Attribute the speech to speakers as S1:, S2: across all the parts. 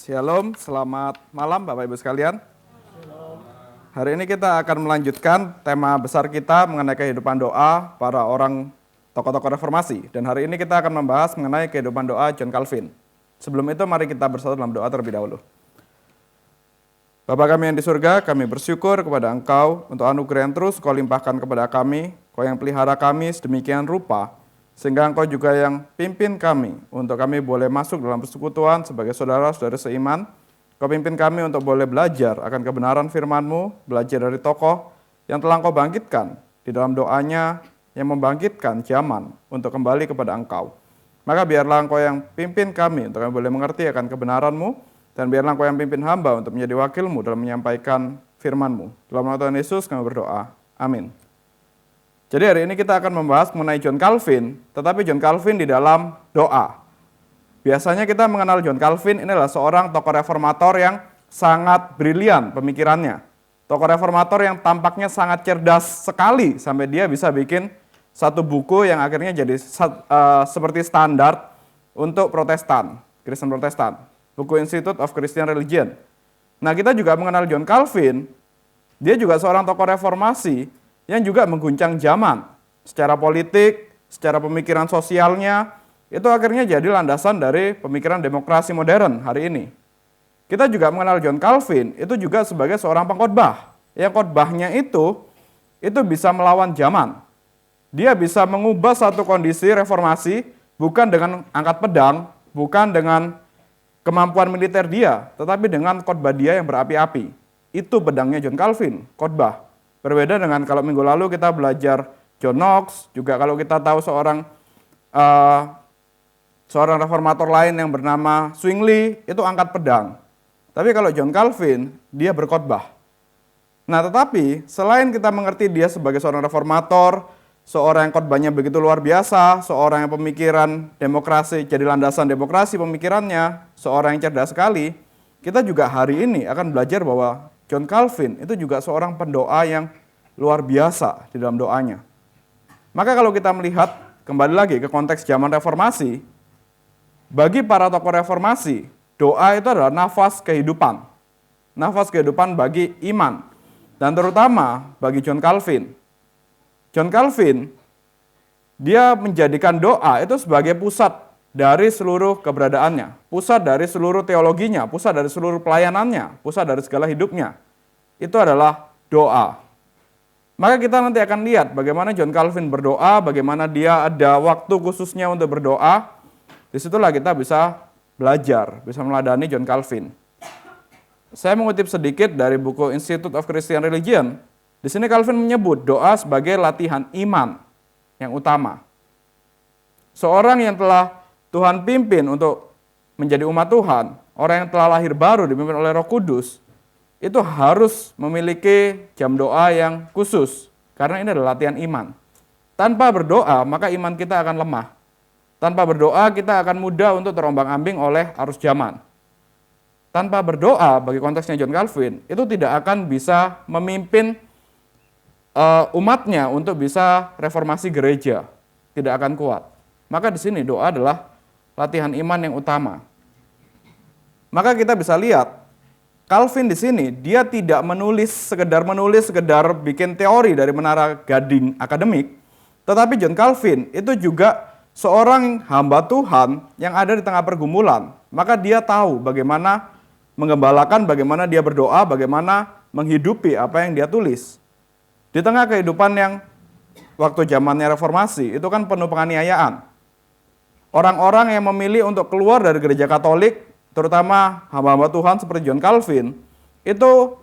S1: Shalom, selamat malam Bapak Ibu sekalian. Hari ini kita akan melanjutkan tema besar kita mengenai kehidupan doa para orang tokoh-tokoh reformasi. Dan hari ini kita akan membahas mengenai kehidupan doa John Calvin. Sebelum itu mari kita bersatu dalam doa terlebih dahulu. Bapa kami yang di surga, kami bersyukur kepada Engkau untuk anugerah yang terus Kau limpahkan kepada kami, Kau yang pelihara kami sedemikian rupa, sehingga Engkau juga yang pimpin kami untuk kami boleh masuk dalam persekutuan sebagai saudara-saudara seiman. Kau pimpin kami untuk boleh belajar akan kebenaran firman-Mu, belajar dari tokoh yang telah Engkau bangkitkan di dalam doanya yang membangkitkan zaman untuk kembali kepada Engkau. Maka biarlah Engkau yang pimpin kami untuk kami boleh mengerti akan kebenaran-Mu, dan biarlah Engkau yang pimpin hamba untuk menjadi wakil-Mu dalam menyampaikan firman-Mu. Dalam nama Tuhan Yesus kami berdoa. Amin. Jadi hari ini kita akan membahas mengenai John Calvin, tetapi John Calvin di dalam doa. Biasanya kita mengenal John Calvin ini adalah seorang tokoh reformator yang sangat brilian pemikirannya. Tokoh reformator yang tampaknya sangat cerdas sekali sampai dia bisa bikin satu buku yang akhirnya jadi seperti standar untuk Protestan, Kristen Protestan. Buku Institute of Christian Religion. Nah, kita juga mengenal John Calvin, dia juga seorang tokoh reformasi yang juga mengguncang zaman secara politik, secara pemikiran sosialnya, itu akhirnya jadi landasan dari pemikiran demokrasi modern hari ini. Kita juga mengenal John Calvin, itu juga sebagai seorang pengkhotbah, yang khotbahnya itu bisa melawan zaman. Dia bisa mengubah satu kondisi reformasi, bukan dengan angkat pedang, bukan dengan kemampuan militer dia, tetapi dengan khotbah dia yang berapi-api. Itu pedangnya John Calvin, khotbah. Berbeda dengan kalau minggu lalu kita belajar John Knox, juga kalau kita tahu seorang reformator lain yang bernama Zwingli, itu angkat pedang. Tapi kalau John Calvin, dia berkhotbah. Nah, tetapi selain kita mengerti dia sebagai seorang reformator, seorang yang khotbahnya begitu luar biasa, seorang yang pemikiran demokrasi, jadi landasan demokrasi pemikirannya, seorang yang cerdas sekali, kita juga hari ini akan belajar bahwa John Calvin itu juga seorang pendoa yang luar biasa di dalam doanya. Maka kalau kita melihat kembali lagi ke konteks zaman reformasi, bagi para tokoh reformasi, doa itu adalah nafas kehidupan. Nafas kehidupan bagi iman. Dan terutama bagi John Calvin. John Calvin, dia menjadikan doa itu sebagai pusat dari seluruh keberadaannya, pusat dari seluruh teologinya, pusat dari seluruh pelayanannya, pusat dari segala hidupnya. Itu adalah doa. Maka kita nanti akan lihat bagaimana John Calvin berdoa, bagaimana dia ada waktu khususnya untuk berdoa. Disitulah kita bisa belajar, bisa meladani John Calvin. Saya mengutip sedikit dari buku Institute of Christian Religion. Di sini Calvin menyebut doa sebagai latihan iman yang utama. Seorang yang telah Tuhan pimpin untuk menjadi umat Tuhan, orang yang telah lahir baru dipimpin oleh Roh Kudus, itu harus memiliki jam doa yang khusus, karena ini adalah latihan iman. Tanpa berdoa, maka iman kita akan lemah. Tanpa berdoa, kita akan mudah untuk terombang-ambing oleh arus zaman. Tanpa berdoa, bagi konteksnya John Calvin, itu tidak akan bisa memimpin umatnya untuk bisa reformasi gereja, tidak akan kuat. Maka di sini doa adalah latihan iman yang utama. Maka kita bisa lihat Calvin di sini dia tidak menulis sekedar bikin teori dari menara gading akademik, tetapi John Calvin itu juga seorang hamba Tuhan yang ada di tengah pergumulan. Maka dia tahu bagaimana menggembalakan, bagaimana dia berdoa, bagaimana menghidupi apa yang dia tulis. Di tengah kehidupan yang waktu zamannya reformasi itu kan penuh penganiayaan. Orang-orang yang memilih untuk keluar dari gereja Katolik, terutama hamba-hamba Tuhan seperti John Calvin, itu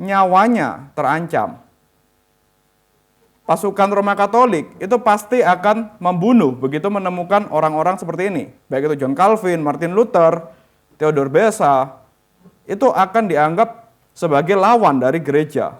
S1: nyawanya terancam. Pasukan Roma Katolik itu pasti akan membunuh begitu menemukan orang-orang seperti ini. Baik itu John Calvin, Martin Luther, Theodore Beza, itu akan dianggap sebagai lawan dari gereja.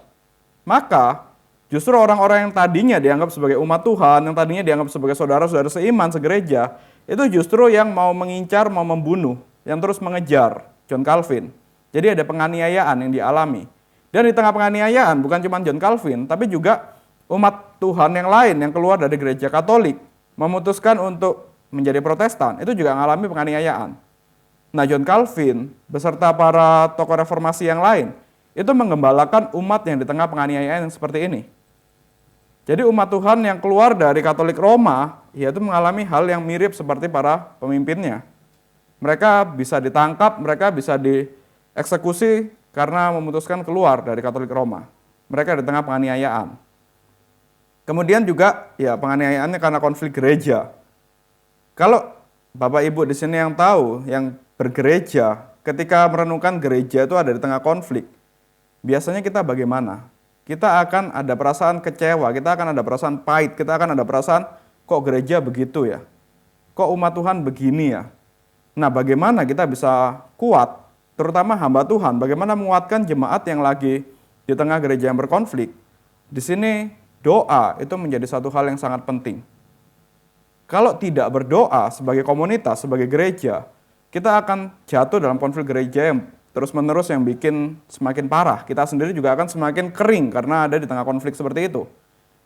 S1: Maka justru orang-orang yang tadinya dianggap sebagai umat Tuhan, yang tadinya dianggap sebagai saudara-saudara seiman segereja, itu justru yang mau mengincar, mau membunuh, yang terus mengejar John Calvin. Jadi ada penganiayaan yang dialami. Dan di tengah penganiayaan bukan cuma John Calvin, tapi juga umat Tuhan yang lain yang keluar dari gereja Katolik, memutuskan untuk menjadi Protestan, itu juga mengalami penganiayaan. Nah, John Calvin beserta para tokoh reformasi yang lain itu menggembalakan umat yang di tengah penganiayaan yang seperti ini. Jadi umat Tuhan yang keluar dari Katolik Roma, yaitu mengalami hal yang mirip seperti para pemimpinnya. Mereka bisa ditangkap, mereka bisa dieksekusi karena memutuskan keluar dari Katolik Roma. Mereka di tengah penganiayaan. Kemudian juga ya penganiayaannya karena konflik gereja. Kalau Bapak Ibu di sini yang tahu, yang bergereja, ketika merenungkan gereja itu ada di tengah konflik, biasanya kita bagaimana? Kita akan ada perasaan kecewa, kita akan ada perasaan pahit, kita akan ada perasaan kok gereja begitu ya? Kok umat Tuhan begini ya? Nah, bagaimana kita bisa kuat, terutama hamba Tuhan, bagaimana menguatkan jemaat yang lagi di tengah gereja yang berkonflik? Di sini doa itu menjadi satu hal yang sangat penting. Kalau tidak berdoa sebagai komunitas, sebagai gereja, kita akan jatuh dalam konflik gereja yang terus-menerus yang bikin semakin parah. Kita sendiri juga akan semakin kering karena ada di tengah konflik seperti itu.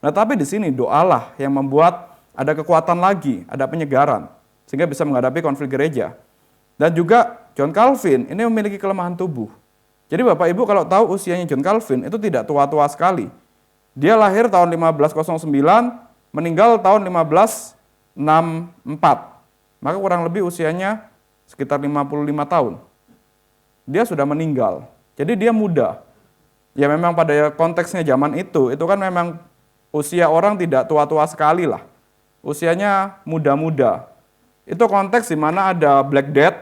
S1: Nah, tapi di sini doalah yang membuat ada kekuatan lagi, ada penyegaran, sehingga bisa menghadapi konflik gereja. Dan juga John Calvin ini memiliki kelemahan tubuh. Jadi Bapak Ibu kalau tahu usianya John Calvin itu tidak tua-tua sekali. Dia lahir tahun 1509, meninggal tahun 1564. Maka kurang lebih usianya sekitar 55 tahun. Dia sudah meninggal. Jadi dia muda. Ya memang pada konteksnya zaman itu kan memang usia orang tidak tua-tua sekali lah. Usianya muda-muda. Itu konteks di mana ada Black Death.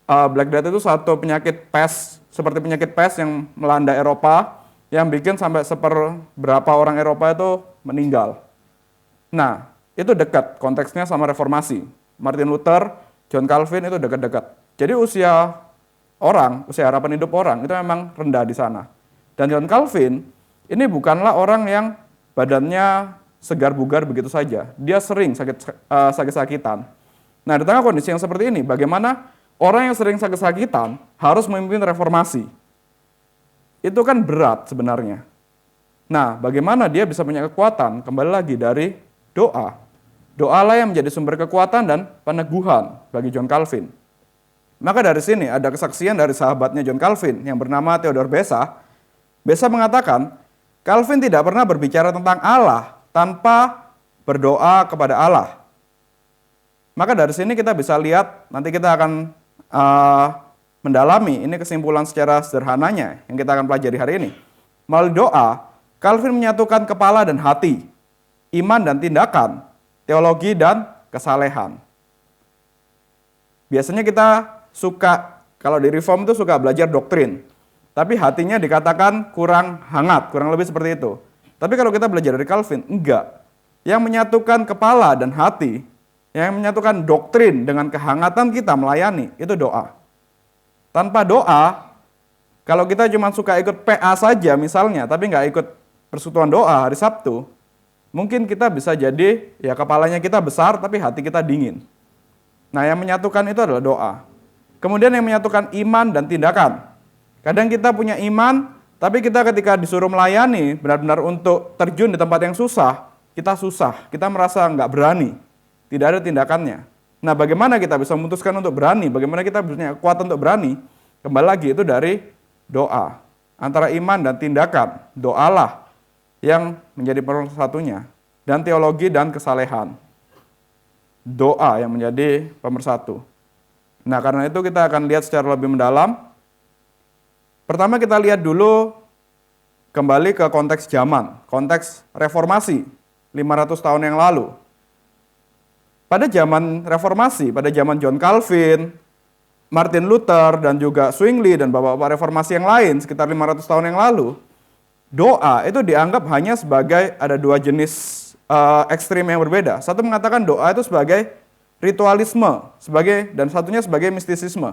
S1: Black Death itu satu penyakit pes, seperti penyakit pes yang melanda Eropa, yang bikin sampai seperberapa orang Eropa itu meninggal. Nah, itu dekat konteksnya sama reformasi. Martin Luther, John Calvin itu dekat-dekat. Jadi usia harapan hidup orang itu memang rendah di sana. Dan John Calvin ini bukanlah orang yang badannya segar bugar begitu saja. Dia sering sakit-sakitan. Nah, di tengah kondisi yang seperti ini, bagaimana orang yang sering sakit-sakitan harus memimpin reformasi? Itu kan berat sebenarnya. Nah, bagaimana dia bisa punya kekuatan? Kembali lagi dari doa. Doalah yang menjadi sumber kekuatan dan peneguhan bagi John Calvin. Maka dari sini ada kesaksian dari sahabatnya John Calvin yang bernama Theodore Beza. Beza mengatakan, Calvin tidak pernah berbicara tentang Allah tanpa berdoa kepada Allah. Maka dari sini kita bisa lihat, nanti kita akan mendalami, ini kesimpulan secara sederhananya yang kita akan pelajari hari ini. Melalui doa, Calvin menyatukan kepala dan hati, iman dan tindakan, teologi dan kesalehan. Biasanya kita suka, kalau di Reform itu suka belajar doktrin, tapi hatinya dikatakan kurang hangat, kurang lebih seperti itu. Tapi kalau kita belajar dari Calvin, enggak. Yang menyatukan kepala dan hati, yang menyatukan doktrin dengan kehangatan kita melayani, itu doa. Tanpa doa, kalau kita cuma suka ikut PA saja misalnya, tapi nggak ikut persekutuan doa hari Sabtu, mungkin kita bisa jadi, ya kepalanya kita besar, tapi hati kita dingin. Nah, yang menyatukan itu adalah doa. Kemudian yang menyatukan iman dan tindakan. Kadang kita punya iman, tapi kita ketika disuruh melayani, benar-benar untuk terjun di tempat yang susah, kita merasa nggak berani, tidak ada tindakannya. Nah, bagaimana kita bisa memutuskan untuk berani, bagaimana kita punya kekuatan untuk berani, kembali lagi itu dari doa. Antara iman dan tindakan, doalah yang menjadi pemersatunya, dan teologi dan kesalehan. Doa yang menjadi pemersatu. Nah, karena itu kita akan lihat secara lebih mendalam. Pertama kita lihat dulu kembali ke konteks zaman, konteks reformasi 500 tahun yang lalu. Pada zaman reformasi, pada zaman John Calvin, Martin Luther, dan juga Zwingli, dan bapak-bapak reformasi yang lain sekitar 500 tahun yang lalu, doa itu dianggap hanya sebagai ada dua jenis ekstrim yang berbeda. Satu mengatakan doa itu sebagai ritualisme, dan satunya sebagai mistisisme.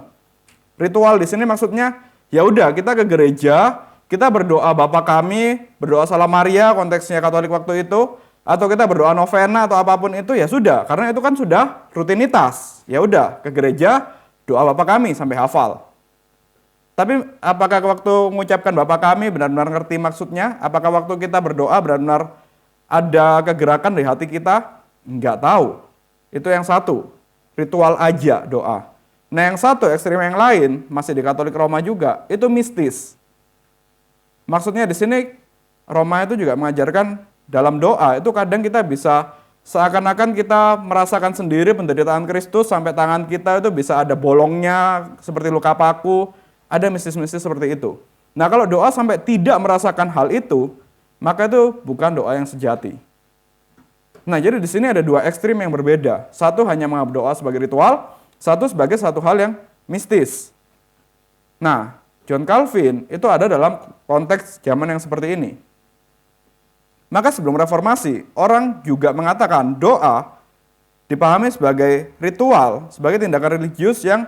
S1: Ritual di sini maksudnya, ya udah kita ke gereja, kita berdoa Bapa Kami, berdoa Salam Maria, konteksnya Katolik waktu itu, atau kita berdoa novena atau apapun itu, ya sudah, karena itu kan sudah rutinitas. Ya udah, ke gereja, doa Bapa Kami sampai hafal. Tapi apakah waktu mengucapkan Bapa Kami benar-benar ngerti maksudnya? Apakah waktu kita berdoa benar-benar ada kegerakan dari hati kita? Enggak tahu. Itu yang satu, ritual aja doa. Nah, yang satu ekstrem yang lain, masih di Katolik Roma juga, itu mistis. Maksudnya di sini Roma itu juga mengajarkan dalam doa, itu kadang kita bisa seakan-akan kita merasakan sendiri penderitaan Kristus sampai tangan kita itu bisa ada bolongnya seperti luka paku, ada mistis-mistis seperti itu. Nah, kalau doa sampai tidak merasakan hal itu, maka itu bukan doa yang sejati. Nah, jadi di sini ada dua ekstrim yang berbeda. Satu hanya menganggap doa sebagai ritual, satu sebagai satu hal yang mistis. Nah, John Calvin itu ada dalam konteks zaman yang seperti ini. Maka sebelum reformasi, orang juga mengatakan doa dipahami sebagai ritual, sebagai tindakan religius yang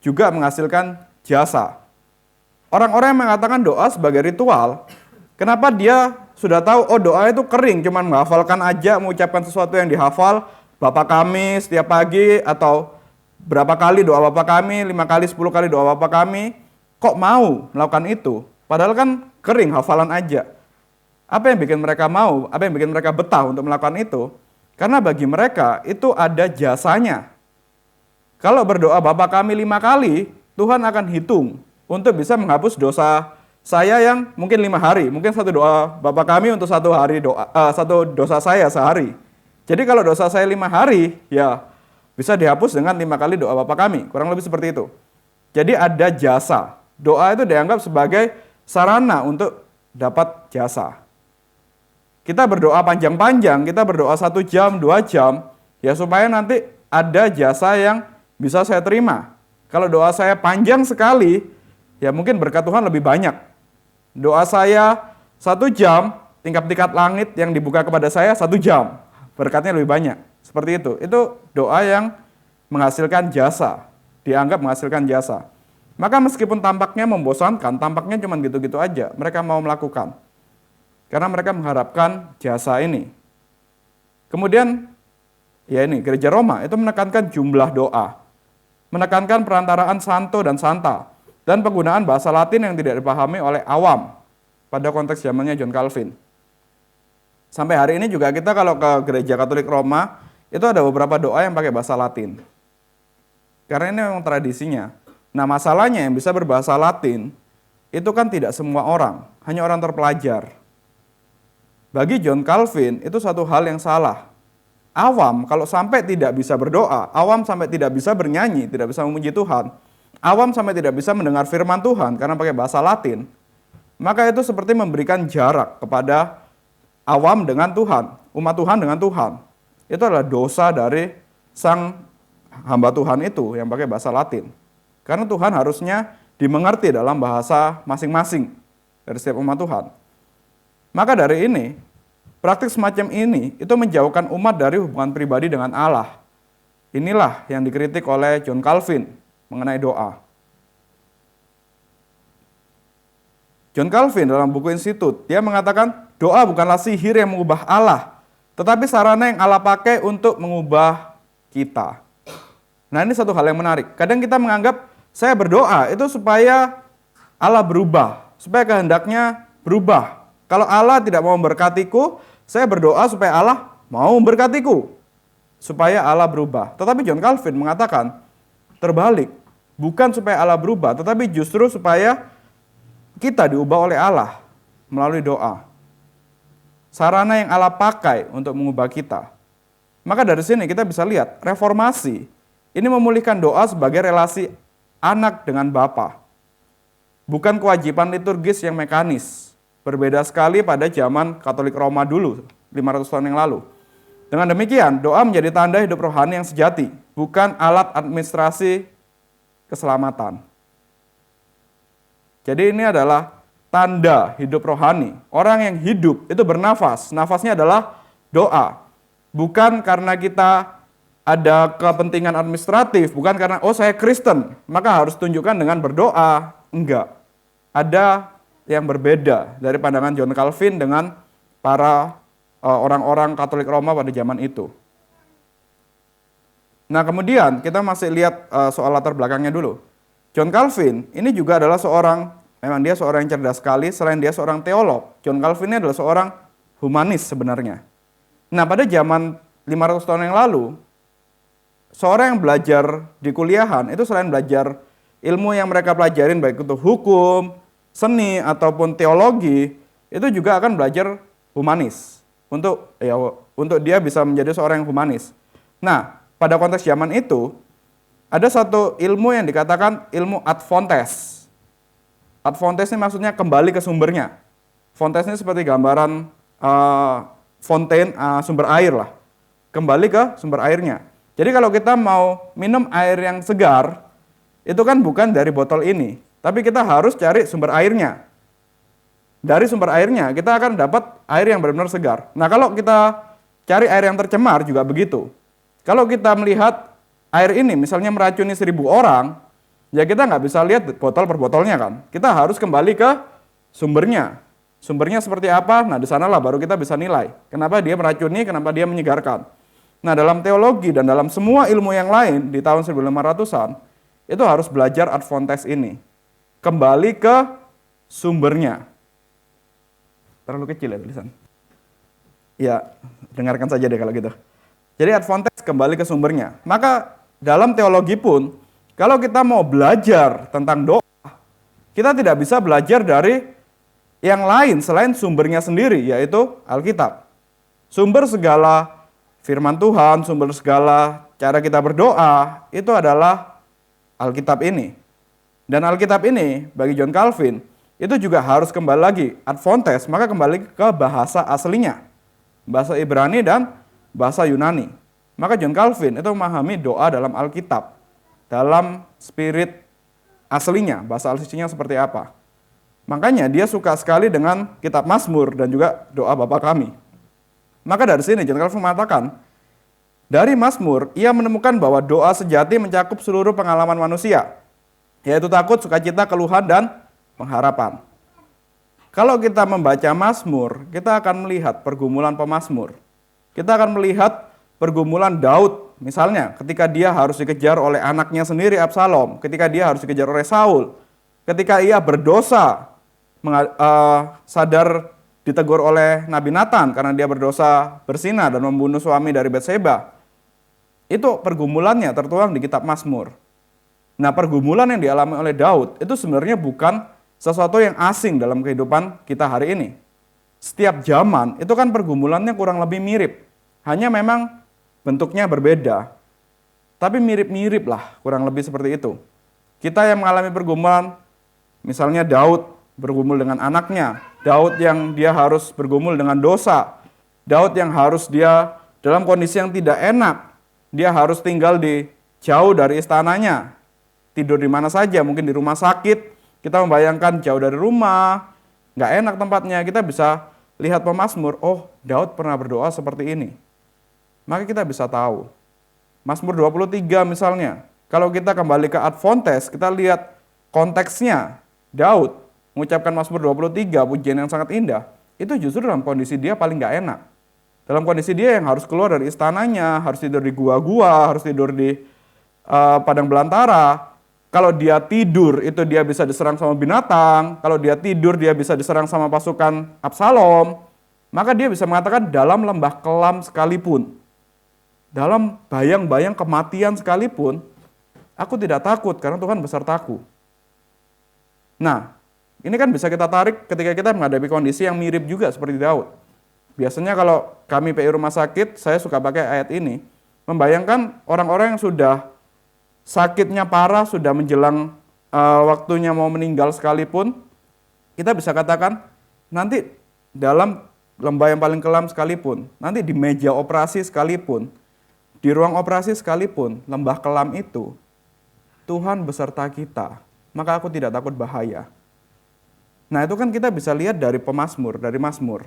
S1: juga menghasilkan jasa. Orang-orang yang mengatakan doa sebagai ritual, kenapa dia sudah tahu, oh doa itu kering, cuman menghafalkan aja, mengucapkan sesuatu yang dihafal, Bapa kami setiap pagi, atau berapa kali doa Bapa kami, 5 kali, 10 kali doa Bapa kami, kok mau melakukan itu? Padahal kan kering, hafalan aja. Apa yang bikin mereka mau, apa yang bikin mereka betah untuk melakukan itu? Karena bagi mereka itu ada jasanya. Kalau berdoa Bapa kami 5 kali, Tuhan akan hitung untuk bisa menghapus dosa saya yang mungkin 5 hari. Mungkin satu doa Bapa kami untuk satu hari doa, satu dosa saya sehari. Jadi kalau dosa saya 5 hari, ya bisa dihapus dengan 5 kali doa Bapa kami. Kurang lebih seperti itu. Jadi ada jasa. Doa itu dianggap sebagai sarana untuk dapat jasa. Kita berdoa panjang-panjang, kita berdoa 1 jam, 2 jam, ya supaya nanti ada jasa yang bisa saya terima. Kalau doa saya panjang sekali, ya mungkin berkat Tuhan lebih banyak. Doa saya 1 jam, tingkap-tingkap langit yang dibuka kepada saya 1 jam, berkatnya lebih banyak. Seperti itu. Itu doa yang menghasilkan jasa, dianggap menghasilkan jasa. Maka meskipun tampaknya membosankan, tampaknya cuma gitu-gitu aja, mereka mau melakukan. Karena mereka mengharapkan jasa ini. Kemudian, ya ini, Gereja Roma itu menekankan jumlah doa. Menekankan perantaraan santo dan santa. Dan penggunaan bahasa Latin yang tidak dipahami oleh awam. Pada konteks zamannya John Calvin. Sampai hari ini juga kita kalau ke Gereja Katolik Roma, itu ada beberapa doa yang pakai bahasa Latin. Karena ini memang tradisinya. Nah, masalahnya yang bisa berbahasa Latin, itu kan tidak semua orang, hanya orang terpelajar. Bagi John Calvin, itu satu hal yang salah. Awam, kalau sampai tidak bisa berdoa, awam sampai tidak bisa bernyanyi, tidak bisa memuji Tuhan, awam sampai tidak bisa mendengar firman Tuhan karena pakai bahasa Latin, maka itu seperti memberikan jarak kepada awam dengan Tuhan, umat Tuhan dengan Tuhan. Itu adalah dosa dari sang hamba Tuhan itu yang pakai bahasa Latin. Karena Tuhan harusnya dimengerti dalam bahasa masing-masing dari setiap umat Tuhan. Maka dari ini, praktik semacam ini itu menjauhkan umat dari hubungan pribadi dengan Allah. Inilah yang dikritik oleh John Calvin mengenai doa. John Calvin dalam buku Institut, dia mengatakan doa bukanlah sihir yang mengubah Allah, tetapi sarana yang Allah pakai untuk mengubah kita. Nah, ini satu hal yang menarik. Kadang kita menganggap saya berdoa itu supaya Allah berubah, supaya kehendaknya berubah. Kalau Allah tidak mau memberkatiku, saya berdoa supaya Allah mau memberkatiku, supaya Allah berubah. Tetapi John Calvin mengatakan terbalik, bukan supaya Allah berubah, tetapi justru supaya kita diubah oleh Allah melalui doa. Sarana yang Allah pakai untuk mengubah kita. Maka dari sini kita bisa lihat, reformasi ini memulihkan doa sebagai relasi anak dengan Bapa. Bukan kewajiban liturgis yang mekanis. Berbeda sekali pada zaman Katolik Roma dulu, 500 tahun yang lalu. Dengan demikian, doa menjadi tanda hidup rohani yang sejati, bukan alat administrasi keselamatan. Jadi ini adalah tanda hidup rohani. Orang yang hidup itu bernafas, nafasnya adalah doa. Bukan karena kita ada kepentingan administratif, bukan karena, oh saya Kristen, maka harus tunjukkan dengan berdoa. Enggak. Ada yang berbeda dari pandangan John Calvin dengan para orang-orang Katolik Roma pada zaman itu. Nah, kemudian kita masih lihat soal latar belakangnya dulu. John Calvin ini juga adalah memang dia seorang yang cerdas sekali, selain dia seorang teolog, John Calvin ini adalah seorang humanis sebenarnya. Nah, pada zaman 500 tahun yang lalu, seorang yang belajar di kuliahan itu selain belajar ilmu yang mereka pelajarin baik itu hukum, seni ataupun teologi, itu juga akan belajar humanis untuk dia bisa menjadi seorang yang humanis. Nah, pada konteks zaman itu ada satu ilmu yang dikatakan ilmu ad fontes. Ad fontes ini maksudnya kembali ke sumbernya. Fontes ini seperti gambaran fontaine, sumber air lah. Kembali ke sumber airnya. Jadi kalau kita mau minum air yang segar, itu kan bukan dari botol ini, tapi kita harus cari sumber airnya. Dari sumber airnya kita akan dapat air yang benar-benar segar. Nah, kalau kita cari air yang tercemar juga begitu. Kalau kita melihat air ini misalnya meracuni 1.000 orang, ya kita nggak bisa lihat botol per botolnya kan. Kita harus kembali ke sumbernya. Sumbernya seperti apa? Nah, di sanalah baru kita bisa nilai. Kenapa dia meracuni, kenapa dia menyegarkan. Nah, dalam teologi dan dalam semua ilmu yang lain di tahun 1500-an, itu harus belajar ad fontes ini. Kembali ke sumbernya. Terlalu kecil ya tulisan. Ya, dengarkan saja deh kalau gitu. Jadi ad fontes kembali ke sumbernya. Maka dalam teologi pun, kalau kita mau belajar tentang doa, kita tidak bisa belajar dari yang lain selain sumbernya sendiri, yaitu Alkitab. Sumber segala firman Tuhan, sumber segala cara kita berdoa, itu adalah Alkitab ini. Dan Alkitab ini, bagi John Calvin, itu juga harus kembali lagi, ad fontes, maka kembali ke bahasa aslinya. Bahasa Ibrani dan bahasa Yunani. Maka John Calvin itu memahami doa dalam Alkitab, dalam spirit aslinya, bahasa aslinya seperti apa. Makanya dia suka sekali dengan kitab Mazmur dan juga doa Bapa kami. Maka dari sini John Calvin mengatakan, dari Mazmur ia menemukan bahwa doa sejati mencakup seluruh pengalaman manusia, yaitu takut, sukacita, keluhan, dan pengharapan. Kalau kita membaca Mazmur, kita akan melihat pergumulan pemazmur. Kita akan melihat pergumulan Daud, misalnya ketika dia harus dikejar oleh anaknya sendiri Absalom, ketika dia harus dikejar oleh Saul, ketika ia berdosa, sadar ditegur oleh Nabi Nathan karena dia berdosa berzina dan membunuh suami dari Batseba. Itu pergumulannya tertuang di kitab Mazmur. Nah, pergumulan yang dialami oleh Daud itu sebenarnya bukan sesuatu yang asing dalam kehidupan kita hari ini. Setiap zaman itu kan pergumulannya kurang lebih mirip. Hanya memang bentuknya berbeda. Tapi mirip-mirip lah, kurang lebih seperti itu. Kita yang mengalami pergumulan, misalnya Daud bergumul dengan anaknya, Daud yang dia harus bergumul dengan dosa, Daud yang harus dia dalam kondisi yang tidak enak, dia harus tinggal jauh dari istananya, tidur di mana saja, mungkin di rumah sakit, kita membayangkan jauh dari rumah, nggak enak tempatnya, kita bisa lihat pemazmur, oh Daud pernah berdoa seperti ini. Maka kita bisa tahu. Mazmur 23 misalnya, kalau kita kembali ke ad fontes, kita lihat konteksnya, Daud mengucapkan Mazmur 23, pujian yang sangat indah, itu justru dalam kondisi dia paling nggak enak. Dalam kondisi dia yang harus keluar dari istananya, harus tidur di gua-gua, harus tidur di padang belantara. Kalau dia tidur, itu dia bisa diserang sama binatang. Kalau dia tidur, dia bisa diserang sama pasukan Absalom. Maka dia bisa mengatakan dalam lembah kelam sekalipun, dalam bayang-bayang kematian sekalipun, aku tidak takut karena Tuhan besertaku. Nah, ini kan bisa kita tarik ketika kita menghadapi kondisi yang mirip juga seperti Daud. Biasanya kalau kami PI Rumah Sakit, saya suka pakai ayat ini, membayangkan orang-orang yang sudah sakitnya parah, sudah menjelang waktunya mau meninggal sekalipun, kita bisa katakan nanti dalam lembah yang paling kelam sekalipun, nanti di meja operasi sekalipun, di ruang operasi sekalipun, lembah kelam itu, Tuhan beserta kita, maka aku tidak takut bahaya. Nah, itu kan kita bisa lihat dari pemazmur, dari Mazmur.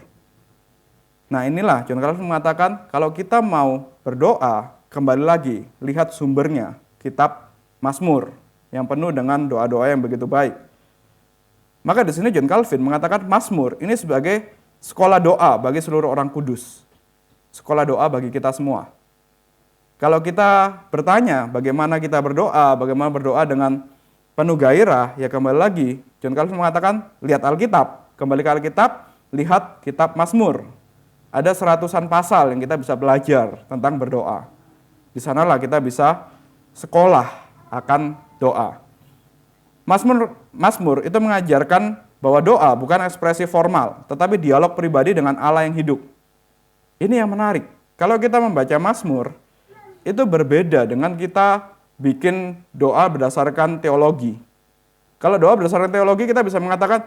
S1: Nah, inilah John Calvin mengatakan, kalau kita mau berdoa, kembali lagi, lihat sumbernya, kitab Mazmur, yang penuh dengan doa-doa yang begitu baik. Maka di sini John Calvin mengatakan Mazmur ini sebagai sekolah doa bagi seluruh orang kudus. Sekolah doa bagi kita semua. Kalau kita bertanya bagaimana kita berdoa, bagaimana berdoa dengan penuh gairah, ya kembali lagi, John Calvin mengatakan, lihat Alkitab, kembali ke Alkitab, lihat kitab Mazmur. Ada 100-an pasal yang kita bisa belajar tentang berdoa. Di sanalah kita bisa sekolah akan doa. Mazmur itu mengajarkan bahwa doa bukan ekspresi formal, tetapi dialog pribadi dengan Allah yang hidup. Ini yang menarik. Kalau kita membaca Mazmur, itu berbeda dengan kita bikin doa berdasarkan teologi. Kalau doa berdasarkan teologi, kita bisa mengatakan,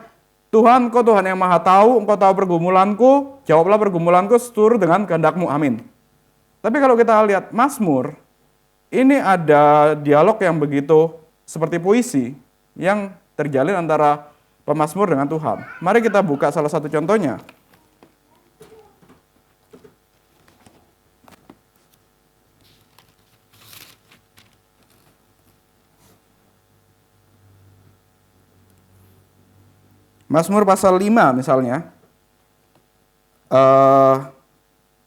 S1: Tuhan, Kau Tuhan yang maha tahu, Engkau tahu pergumulanku, jawablah pergumulanku seturut dengan kehendak-Mu, amin. Tapi kalau kita lihat Mazmur, ini ada dialog yang begitu seperti puisi, yang terjalin antara pemazmur dengan Tuhan. Mari kita buka salah satu contohnya. Mazmur pasal 5 misalnya.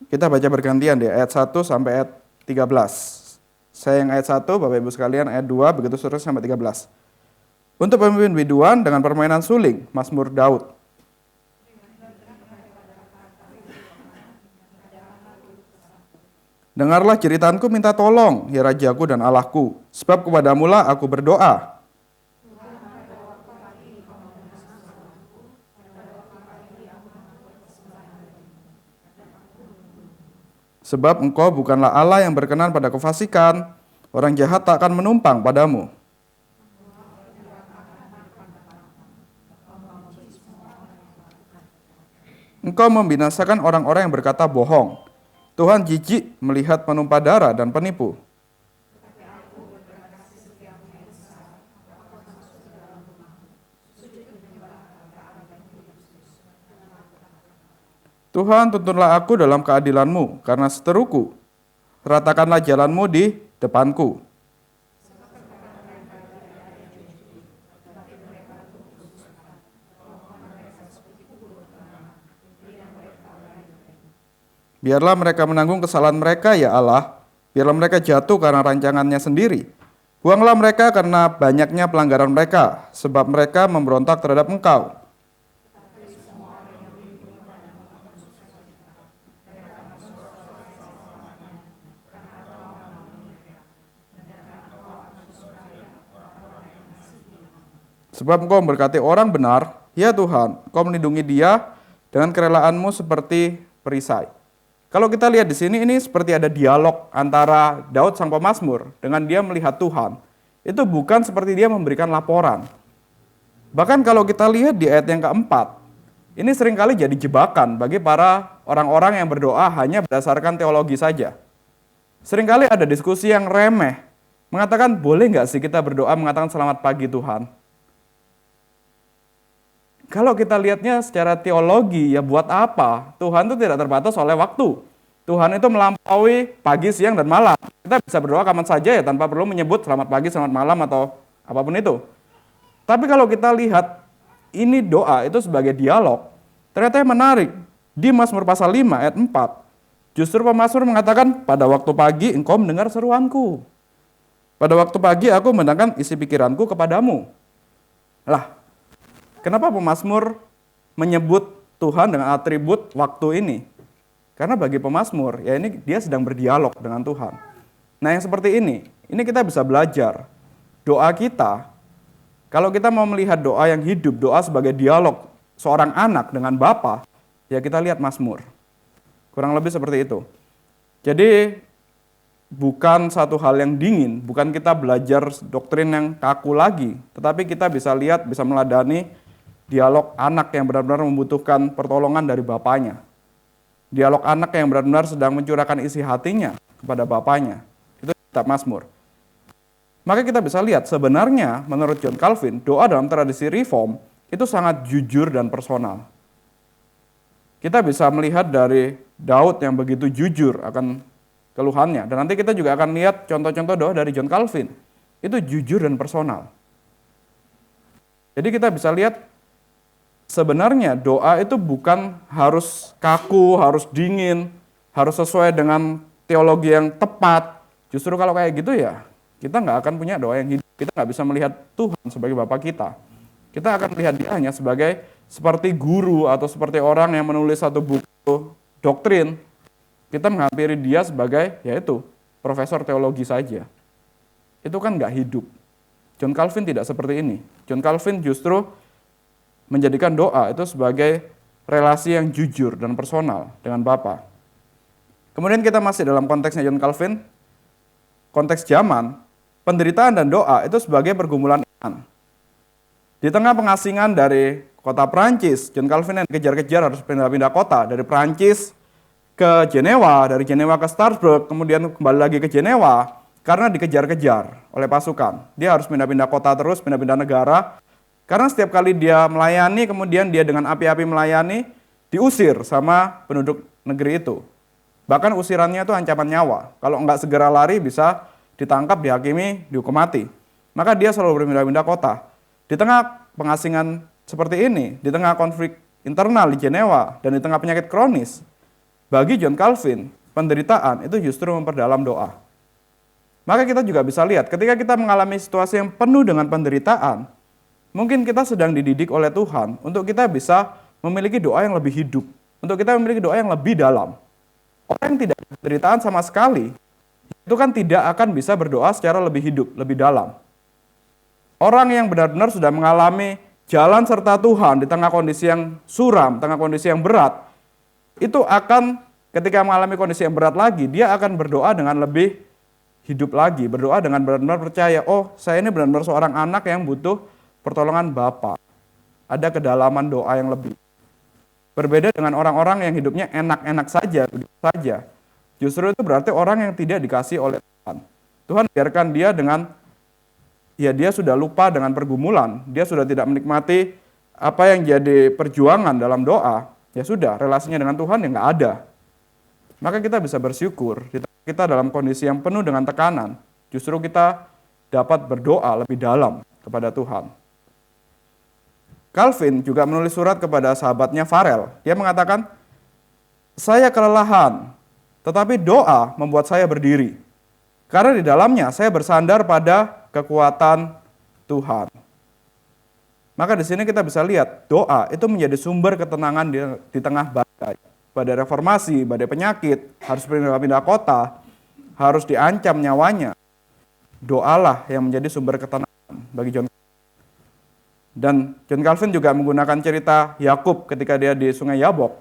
S1: Kita baca bergantian deh, ayat 1 sampai ayat 13. Saya yang ayat 1, Bapak Ibu sekalian ayat 2, begitu seterusnya sampai 13. Untuk pemimpin biduan dengan permainan suling, Mazmur Daud. Dengarlah jeritanku, minta tolong, ya Rajaku dan Allahku, sebab kepadamulah aku berdoa. Sebab Engkau bukanlah Allah yang berkenan pada kefasikan, orang jahat tak akan menumpang padamu. Engkau membinasakan orang-orang yang berkata bohong. Tuhan jijik melihat penumpah darah dan penipu. Tuhan, tuntunlah aku dalam keadilan-Mu, karena seteruku. Ratakanlah jalan-Mu di depanku. Biarlah mereka menanggung kesalahan mereka, ya Allah. Biarlah mereka jatuh karena rancangannya sendiri. Buanglah mereka karena banyaknya pelanggaran mereka, sebab mereka memberontak terhadap Engkau. Sebab Engkau memberkati orang benar, ya Tuhan, Engkau melindungi dia dengan kerelaanmu seperti perisai. Kalau kita lihat di sini, ini seperti ada dialog antara Daud sang pemazmur dengan dia melihat Tuhan. Itu bukan seperti dia memberikan laporan. Bahkan kalau kita lihat di ayat yang keempat, ini seringkali jadi jebakan bagi para orang-orang yang berdoa hanya berdasarkan teologi saja. Seringkali ada diskusi yang remeh, mengatakan boleh nggak sih kita berdoa mengatakan selamat pagi Tuhan? Kalau kita lihatnya secara teologi, ya buat apa? Tuhan itu tidak terbatas oleh waktu. Tuhan itu melampaui pagi, siang, dan malam. Kita bisa berdoa kapan saja ya, tanpa perlu menyebut selamat pagi, selamat malam, atau apapun itu. Tapi kalau kita lihat, ini doa itu sebagai dialog. Ternyata yang menarik, di Mazmur pasal 5 ayat 4, justru pemazmur mengatakan, pada waktu pagi engkau mendengar seruanku. Pada waktu pagi aku mendengarkan isi pikiranku kepadamu. Lah, kenapa pemazmur menyebut Tuhan dengan atribut waktu ini? Karena bagi pemazmur, ya ini dia sedang berdialog dengan Tuhan. Nah yang seperti ini kita bisa belajar. Doa kita, kalau kita mau melihat doa yang hidup, doa sebagai dialog seorang anak dengan Bapa, ya kita lihat Mazmur. Kurang lebih seperti itu. Jadi bukan satu hal yang dingin, bukan kita belajar doktrin yang kaku lagi, tetapi kita bisa lihat, bisa meladani dialog anak yang benar-benar membutuhkan pertolongan dari bapaknya. Dialog anak yang benar-benar sedang mencurahkan isi hatinya kepada bapaknya. Itu kitab Mazmur. Maka kita bisa lihat sebenarnya menurut John Calvin, doa dalam tradisi reform itu sangat jujur dan personal. Kita bisa melihat dari Daud yang begitu jujur akan keluhannya. Dan nanti kita juga akan lihat contoh-contoh doa dari John Calvin. Itu jujur dan personal. Jadi kita bisa lihat sebenarnya doa itu bukan harus kaku, harus dingin, harus sesuai dengan teologi yang tepat. Justru kalau kayak gitu ya, kita nggak akan punya doa yang hidup. Kita nggak bisa melihat Tuhan sebagai Bapa kita. Kita akan melihat dia hanya sebagai seperti guru atau seperti orang yang menulis satu buku doktrin. Kita menghampiri dia sebagai yaitu profesor teologi saja. Itu kan nggak hidup. John Calvin tidak seperti ini. John Calvin justru menjadikan doa itu sebagai relasi yang jujur dan personal dengan Bapa. Kemudian kita masih dalam konteksnya John Calvin, konteks zaman, penderitaan dan doa itu sebagai pergumulan iman. Di tengah pengasingan dari kota Prancis, John Calvin yang dikejar-kejar harus pindah-pindah kota, dari Prancis ke Jenewa, dari Jenewa ke Strasbourg, kemudian kembali lagi ke Jenewa, karena dikejar-kejar oleh pasukan. Dia harus pindah-pindah kota terus, pindah-pindah negara, karena setiap kali dia melayani, kemudian dia dengan api-api melayani, diusir sama penduduk negeri itu. Bahkan usirannya itu ancaman nyawa. Kalau enggak segera lari bisa ditangkap, dihakimi, dihukum mati. Maka dia selalu berpindah-pindah kota. Di tengah pengasingan seperti ini, di tengah konflik internal di Jenewa, dan di tengah penyakit kronis, bagi John Calvin, penderitaan itu justru memperdalam doa. Maka kita juga bisa lihat, ketika kita mengalami situasi yang penuh dengan penderitaan, mungkin kita sedang dididik oleh Tuhan untuk kita bisa memiliki doa yang lebih hidup, untuk kita memiliki doa yang lebih dalam. Orang yang tidak ada penderitaan sama sekali, itu kan tidak akan bisa berdoa secara lebih hidup, lebih dalam. Orang yang benar-benar sudah mengalami jalan serta Tuhan di tengah kondisi yang suram, tengah kondisi yang berat, itu akan ketika mengalami kondisi yang berat lagi, dia akan berdoa dengan lebih hidup lagi, berdoa dengan benar-benar percaya, oh saya ini benar-benar seorang anak yang butuh pertolongan Bapa. Ada kedalaman doa yang lebih. Berbeda dengan orang-orang yang hidupnya enak-enak saja, begitu saja. Justru itu berarti orang yang tidak dikasih oleh Tuhan. Tuhan biarkan dia dengan, ya dia sudah lupa dengan pergumulan, dia sudah tidak menikmati apa yang jadi perjuangan dalam doa, ya sudah, relasinya dengan Tuhan yang nggak ada. Maka kita bisa bersyukur, kita dalam kondisi yang penuh dengan tekanan, justru kita dapat berdoa lebih dalam kepada Tuhan. Calvin juga menulis surat kepada sahabatnya Farel. Dia mengatakan, saya kelelahan, tetapi doa membuat saya berdiri. Karena di dalamnya saya bersandar pada kekuatan Tuhan. Maka di sini kita bisa lihat, doa itu menjadi sumber ketenangan di tengah badai. Badai reformasi, badai penyakit, harus pindah-pindah kota, harus diancam nyawanya. Doalah yang menjadi sumber ketenangan bagi John. Dan John Calvin juga menggunakan cerita Yakub ketika dia di Sungai Yabok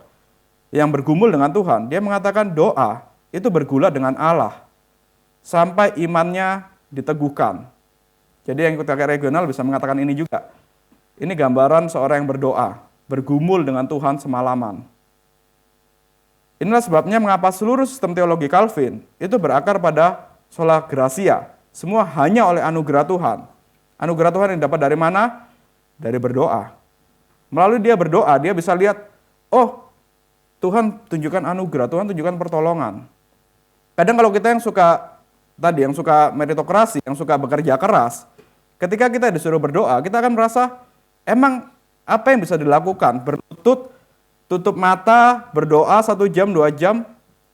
S1: yang bergumul dengan Tuhan. Dia mengatakan doa itu bergulat dengan Allah sampai imannya diteguhkan. Jadi yang ikut kakek regional bisa mengatakan ini juga. Ini gambaran seorang yang berdoa, bergumul dengan Tuhan semalaman. Inilah sebabnya mengapa seluruh sistem teologi Calvin itu berakar pada sola gratia. Semua hanya oleh anugerah Tuhan. Anugerah Tuhan yang dapat dari mana? Dari berdoa. Melalui dia berdoa, dia bisa lihat, oh Tuhan tunjukkan anugerah, Tuhan tunjukkan pertolongan. Kadang kalau kita yang suka meritokrasi, yang suka bekerja keras, ketika kita disuruh berdoa, kita akan merasa, emang apa yang bisa dilakukan? Berlutut, tutup mata, berdoa 1 jam, 2 jam,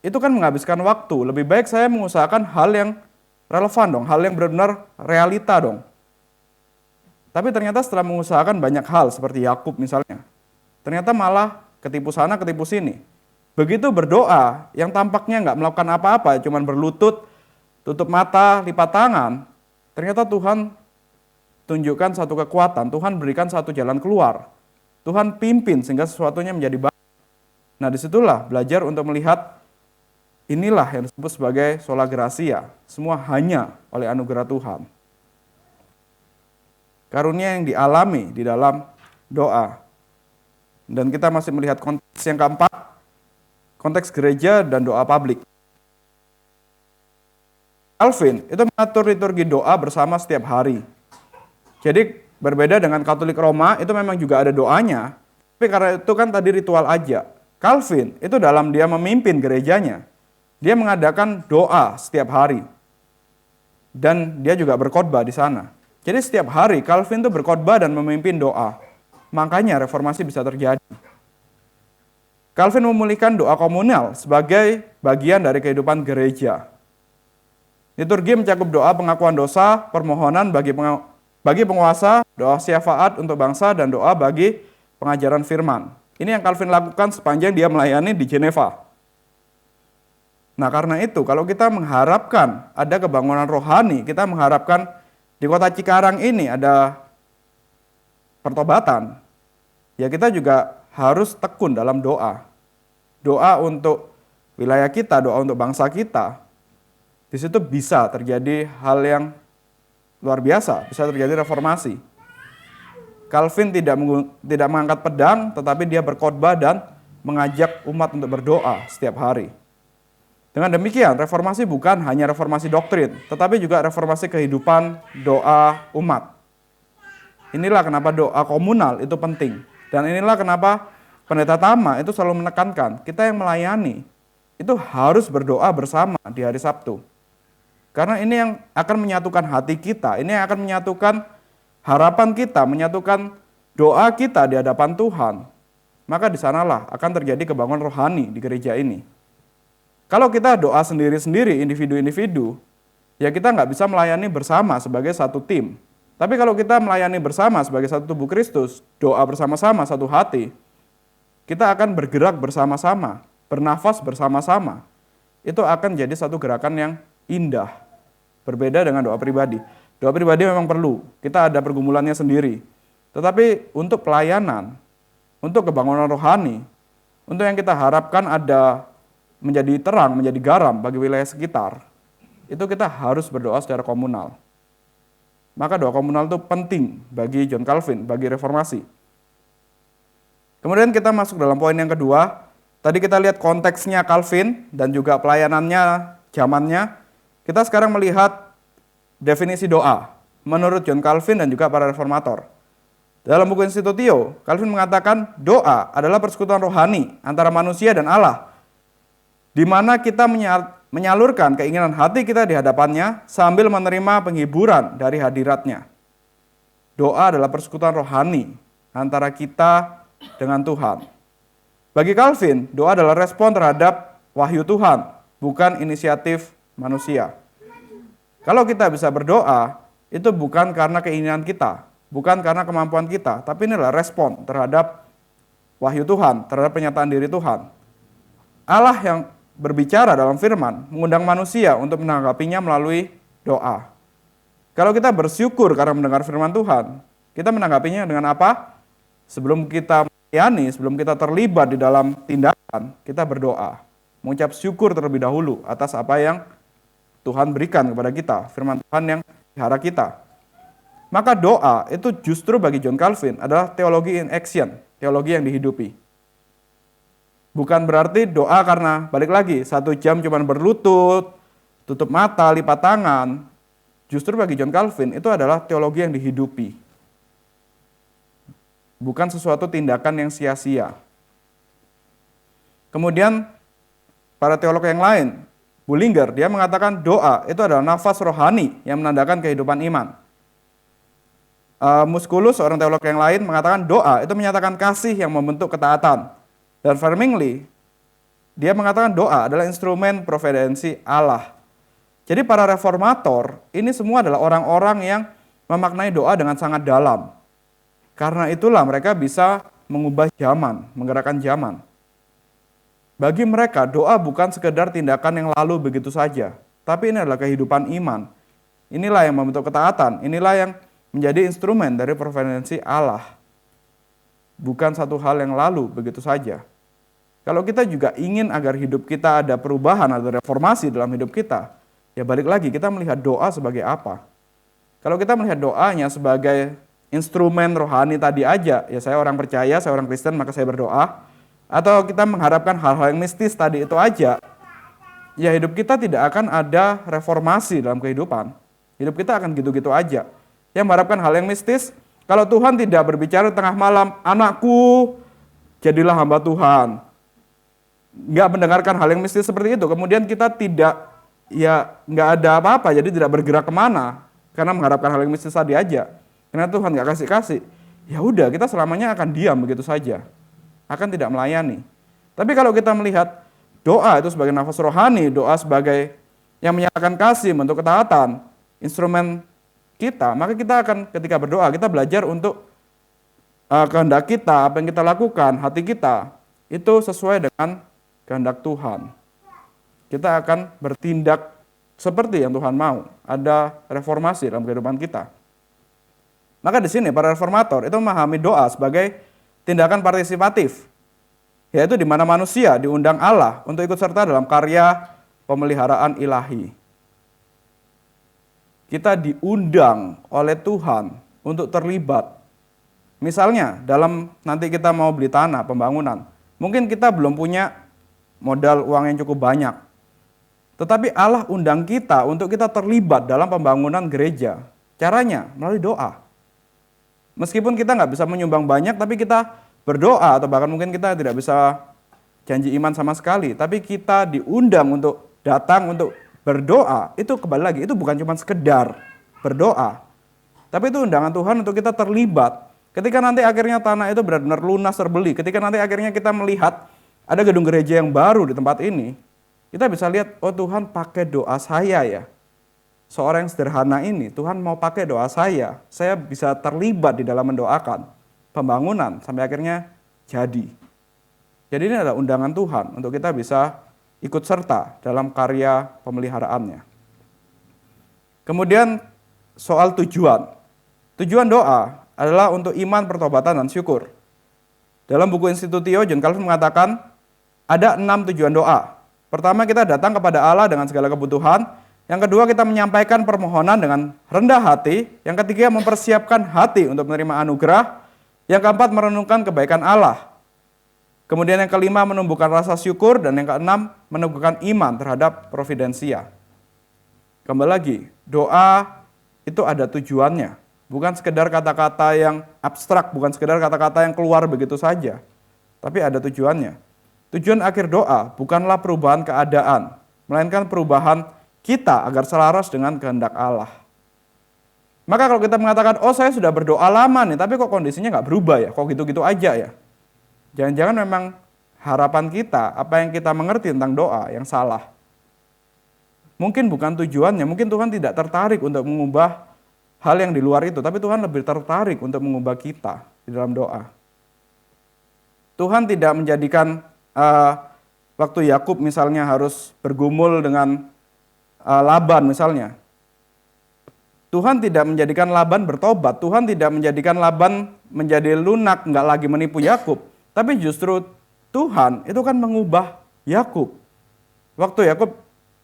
S1: itu kan menghabiskan waktu. Lebih baik saya mengusahakan hal yang relevan dong, hal yang benar-benar realita dong. Tapi ternyata setelah mengusahakan banyak hal seperti Yakub misalnya, ternyata malah ketipu sana, ketipu sini. Begitu berdoa yang tampaknya nggak melakukan apa-apa, cuman berlutut, tutup mata, lipat tangan, ternyata Tuhan tunjukkan satu kekuatan, Tuhan berikan satu jalan keluar. Tuhan pimpin sehingga sesuatunya menjadi baik. Nah disitulah belajar untuk melihat inilah yang disebut sebagai sola gratia. Semua hanya oleh anugerah Tuhan. Karunia yang dialami di dalam doa. Dan kita masih melihat konteks yang keempat, konteks gereja dan doa publik. Calvin itu mengatur liturgi doa bersama setiap hari. Jadi berbeda dengan Katolik Roma, itu memang juga ada doanya, tapi karena itu kan tadi ritual aja. Calvin itu dalam dia memimpin gerejanya, dia mengadakan doa setiap hari. Dan dia juga berkhotbah di sana. Jadi setiap hari Calvin itu berkhotbah dan memimpin doa. Makanya reformasi bisa terjadi. Calvin memulihkan doa komunal sebagai bagian dari kehidupan gereja. Liturgi mencakup doa pengakuan dosa, permohonan bagi penguasa, doa syafaat untuk bangsa, dan doa bagi pengajaran firman. Ini yang Calvin lakukan sepanjang dia melayani di Jenewa. Nah karena itu kalau kita mengharapkan ada kebangunan rohani, kita mengharapkan di kota Cikarang ini ada pertobatan, ya kita juga harus tekun dalam doa. Doa untuk wilayah kita, doa untuk bangsa kita. Di situ bisa terjadi hal yang luar biasa, bisa terjadi reformasi. Calvin tidak mengangkat pedang, tetapi dia berkhotbah dan mengajak umat untuk berdoa setiap hari. Dengan demikian, reformasi bukan hanya reformasi doktrin, tetapi juga reformasi kehidupan doa umat. Inilah kenapa doa komunal itu penting. Dan inilah kenapa Pendeta Tama itu selalu menekankan, kita yang melayani itu harus berdoa bersama di hari Sabtu. Karena ini yang akan menyatukan hati kita, ini yang akan menyatukan harapan kita, menyatukan doa kita di hadapan Tuhan. Maka di sanalah akan terjadi kebangunan rohani di gereja ini. Kalau kita doa sendiri-sendiri, individu-individu, ya kita nggak bisa melayani bersama sebagai satu tim. Tapi kalau kita melayani bersama sebagai satu tubuh Kristus, doa bersama-sama satu hati, kita akan bergerak bersama-sama, bernafas bersama-sama. Itu akan jadi satu gerakan yang indah. Berbeda dengan doa pribadi. Doa pribadi memang perlu, kita ada pergumulannya sendiri. Tetapi untuk pelayanan, untuk kebangunan rohani, untuk yang kita harapkan ada menjadi terang, menjadi garam bagi wilayah sekitar, itu kita harus berdoa secara komunal. Maka doa komunal itu penting bagi John Calvin, bagi reformasi. Kemudian kita masuk dalam poin yang kedua. Tadi kita lihat konteksnya Calvin dan juga pelayanannya, zamannya. Kita sekarang melihat definisi doa menurut John Calvin dan juga para reformator. Dalam buku Institutio, Calvin mengatakan doa adalah persekutuan rohani antara manusia dan Allah, di mana kita menyalurkan keinginan hati kita di hadapannya sambil menerima penghiburan dari hadiratnya. Doa adalah persekutuan rohani antara kita dengan Tuhan. Bagi Calvin, doa adalah respon terhadap wahyu Tuhan, bukan inisiatif manusia. Kalau kita bisa berdoa, itu bukan karena keinginan kita, bukan karena kemampuan kita, tapi ini adalah respon terhadap wahyu Tuhan, terhadap penyataan diri Tuhan. Allah yang berbicara dalam firman, mengundang manusia untuk menanggapinya melalui doa. Kalau kita bersyukur karena mendengar firman Tuhan, kita menanggapinya dengan apa? Sebelum kita melayani, sebelum kita terlibat di dalam tindakan, kita berdoa. Mengucap syukur terlebih dahulu atas apa yang Tuhan berikan kepada kita, firman Tuhan yang dihara kita. Maka doa itu justru bagi John Calvin adalah teologi in action, teologi yang dihidupi. Bukan berarti doa karena, balik lagi, 1 jam cuma berlutut, tutup mata, lipat tangan. Justru bagi John Calvin itu adalah teologi yang dihidupi. Bukan sesuatu tindakan yang sia-sia. Kemudian para teolog yang lain, Bullinger, dia mengatakan doa itu adalah nafas rohani yang menandakan kehidupan iman. Musculus, seorang teolog yang lain, mengatakan doa itu menyatakan kasih yang membentuk ketaatan. Dan Firmingly, dia mengatakan doa adalah instrumen providensi Allah. Jadi para reformator, ini semua adalah orang-orang yang memaknai doa dengan sangat dalam. Karena itulah mereka bisa mengubah zaman, menggerakkan zaman. Bagi mereka, doa bukan sekedar tindakan yang lalu begitu saja, tapi ini adalah kehidupan iman. Inilah yang membentuk ketaatan, inilah yang menjadi instrumen dari providensi Allah. Bukan satu hal yang lalu begitu saja. Kalau kita juga ingin agar hidup kita ada perubahan, ada reformasi dalam hidup kita, ya balik lagi kita melihat doa sebagai apa. Kalau kita melihat doanya sebagai instrumen rohani tadi aja, ya saya orang percaya, saya orang Kristen, maka saya berdoa. Atau kita mengharapkan hal-hal yang mistis tadi itu aja, ya hidup kita tidak akan ada reformasi dalam kehidupan. Hidup kita akan gitu-gitu aja. Yang mengharapkan hal yang mistis, kalau Tuhan tidak berbicara di tengah malam, anakku jadilah hamba Tuhan. Nggak mendengarkan hal yang mistis seperti itu, kemudian kita nggak ada apa-apa, jadi tidak bergerak kemana, karena mengharapkan hal yang mistis tadi aja. Karena Tuhan nggak kasih, ya udah kita selamanya akan diam begitu saja. Akan tidak melayani. Tapi kalau kita melihat doa itu sebagai nafas rohani, doa sebagai yang menyatakan kasih, bentuk ketaatan, instrumen kita, maka kita akan ketika berdoa, kita belajar untuk kehendak kita, apa yang kita lakukan, hati kita, itu sesuai dengan kehendak Tuhan. kita akan bertindak seperti yang Tuhan mau. Ada reformasi dalam kehidupan kita. Maka di sini para reformator itu memahami doa sebagai tindakan partisipatif, yaitu di mana manusia diundang Allah untuk ikut serta dalam karya pemeliharaan ilahi. Kita diundang oleh Tuhan untuk terlibat. Misalnya dalam nanti kita mau beli tanah, pembangunan. Mungkin kita belum punya modal uang yang cukup banyak. Tetapi Allah undang kita untuk kita terlibat dalam pembangunan gereja. Caranya melalui doa. Meskipun kita nggak bisa menyumbang banyak, tapi kita berdoa, atau bahkan mungkin kita tidak bisa janji iman sama sekali, tapi kita diundang untuk datang untuk berdoa. Itu kembali lagi, itu bukan cuma sekedar berdoa, tapi itu undangan Tuhan untuk kita terlibat. Ketika nanti akhirnya tanah itu benar-benar lunas terbeli, ketika nanti akhirnya kita melihat ada gedung gereja yang baru di tempat ini, kita bisa lihat, oh Tuhan pakai doa saya ya. Seorang yang sederhana ini, Tuhan mau pakai doa saya bisa terlibat di dalam mendoakan pembangunan sampai akhirnya jadi. Jadi ini adalah undangan Tuhan untuk kita bisa ikut serta dalam karya pemeliharaannya. Kemudian soal tujuan. Tujuan doa adalah untuk iman, pertobatan, dan syukur. Dalam buku Institutio, John Calvin mengatakan ada 6 tujuan doa. Pertama, kita datang kepada Allah dengan segala kebutuhan. Yang kedua, kita menyampaikan permohonan dengan rendah hati. Yang ketiga, mempersiapkan hati untuk menerima anugerah. Yang keempat, merenungkan kebaikan Allah. Kemudian yang kelima, menumbuhkan rasa syukur. Dan yang keenam, menumbuhkan iman terhadap providensia. Kembali lagi, doa itu ada tujuannya. Bukan sekedar kata-kata yang abstrak, bukan sekedar kata-kata yang keluar begitu saja. Tapi ada tujuannya. Tujuan akhir doa bukanlah perubahan keadaan, melainkan perubahan kita agar selaras dengan kehendak Allah. Maka kalau kita mengatakan, oh saya sudah berdoa lama nih, tapi kok kondisinya nggak berubah ya, kok gitu-gitu aja ya. Jangan-jangan memang harapan kita, apa yang kita mengerti tentang doa yang salah. Mungkin bukan tujuannya, mungkin Tuhan tidak tertarik untuk mengubah hal yang di luar itu, tapi Tuhan lebih tertarik untuk mengubah kita di dalam doa. Tuhan tidak menjadikan waktu Yakub misalnya harus bergumul dengan Laban misalnya. Tuhan tidak menjadikan Laban bertobat, Tuhan tidak menjadikan Laban menjadi lunak, nggak lagi menipu Yakub, tapi justru Tuhan itu kan mengubah Yakub. Waktu Yakub